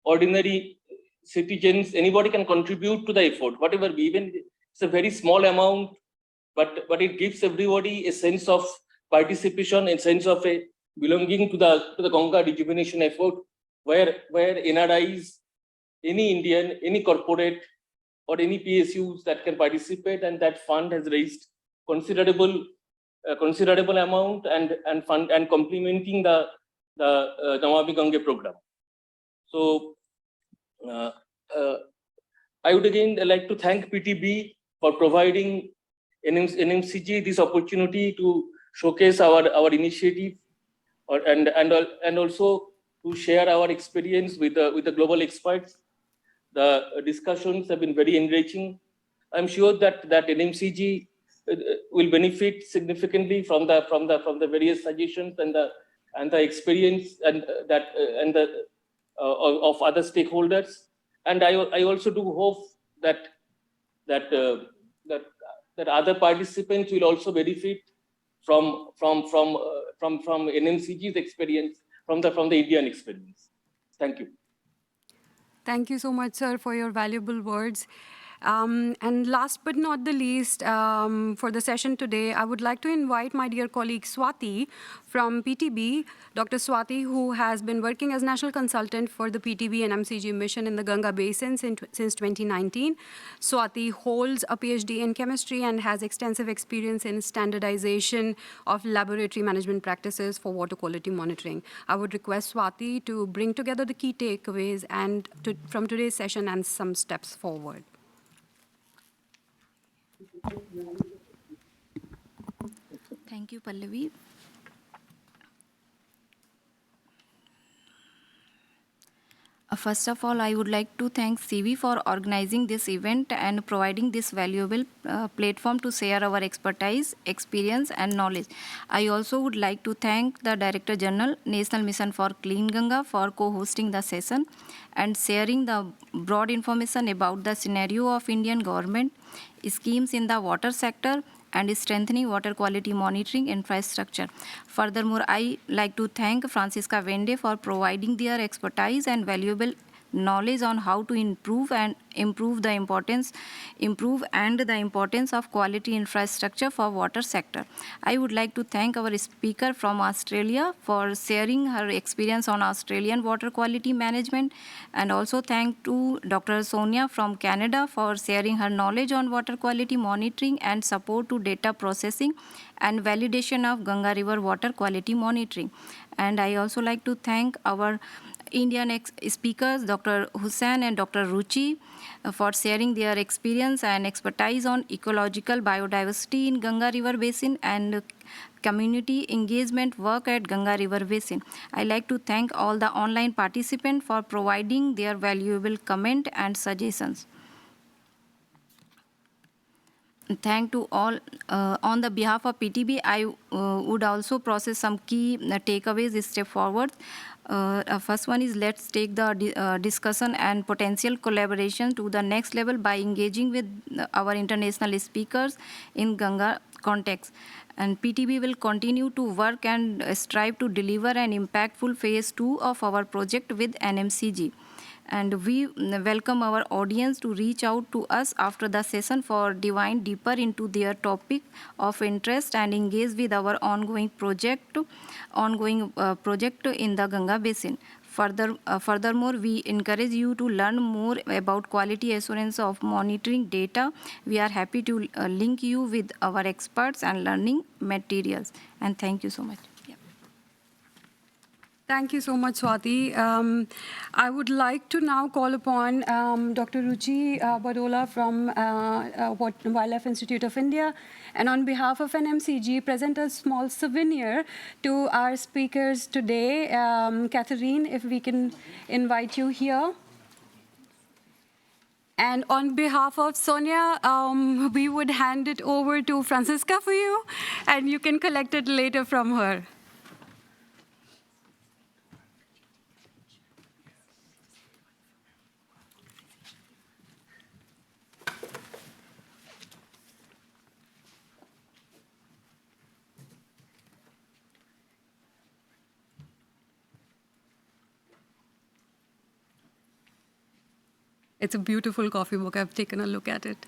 ordinary citizens, anybody can contribute to the effort, whatever, even it's a very small amount, but it gives everybody a sense of participation, a sense of a belonging to the Ganga rejuvenation effort, where NRIs, any Indian, any corporate, or any PSUs that can participate, and that fund has raised considerable amount and fund and complementing the Namami Gange program. So I would again like to thank PTB for providing NMCG this opportunity to showcase our initiative, and also to share our experience with the global experts. The discussions have been very enriching. I'm sure that NMCG will benefit significantly from the various suggestions and the experience of other stakeholders. And I also do hope that other participants will also benefit from NMCG's experience, from the Indian experience. Thank you. Thank you so much, sir, for your valuable words. And last but not the least, for the session today, I would like to invite my dear colleague Swati from PTB, Dr. Swati, who has been working as national consultant for the PTB and NMCG mission in the Ganga Basin since 2019. Swati holds a PhD in chemistry and has extensive experience in standardization of laboratory management practices for water quality monitoring. I would request Swati to bring together the key takeaways from today's session and some steps forward. Thank you, Pallavi. First of all, I would like to thank CV for organizing this event and providing this valuable platform to share our expertise, experience, and knowledge. I also would like to thank the Director General, National Mission for Clean Ganga, for co-hosting the session and sharing the broad information about the scenario of Indian government, schemes in the water sector, and strengthening water quality monitoring infrastructure. Furthermore, I like to thank Francisca Wende for providing their expertise and valuable knowledge on how to improve the importance of quality infrastructure for water sector. I would like to thank our speaker from Australia for sharing her experience on Australian water quality management, and also thank to Dr. Sonia from Canada for sharing her knowledge on water quality monitoring and support to data processing and validation of Ganga River water quality monitoring. And I also like to thank our Indian speakers, Dr. Hussain and Dr. Ruchi, for sharing their experience and expertise on ecological biodiversity in Ganga River Basin and community engagement work at Ganga River Basin. I like to thank all the online participants for providing their valuable comment and suggestions. Thank to all. On the behalf of PTB, I would also process some key takeaways, step forward. First one is, let's take the discussion and potential collaboration to the next level by engaging with our international speakers in Ganga context. And PTB will continue to work and strive to deliver an impactful phase 2 of our project with NMCG. And we welcome our audience to reach out to us after the session for diving deeper into their topic of interest and engage with our ongoing project in the Ganga Basin. Furthermore, we encourage you to learn more about quality assurance of monitoring data. We are happy to link you with our experts and learning materials. And thank you so much. Thank you so much, Swati. I would like to now call upon Dr. Ruchi Badola from Wildlife Institute of India, and on behalf of NMCG, present a small souvenir to our speakers today. Catherine, if we can invite you here. And on behalf of Sonia, we would hand it over to Francisca for you, and you can collect it later from her. It's a beautiful coffee book. I've taken a look at it.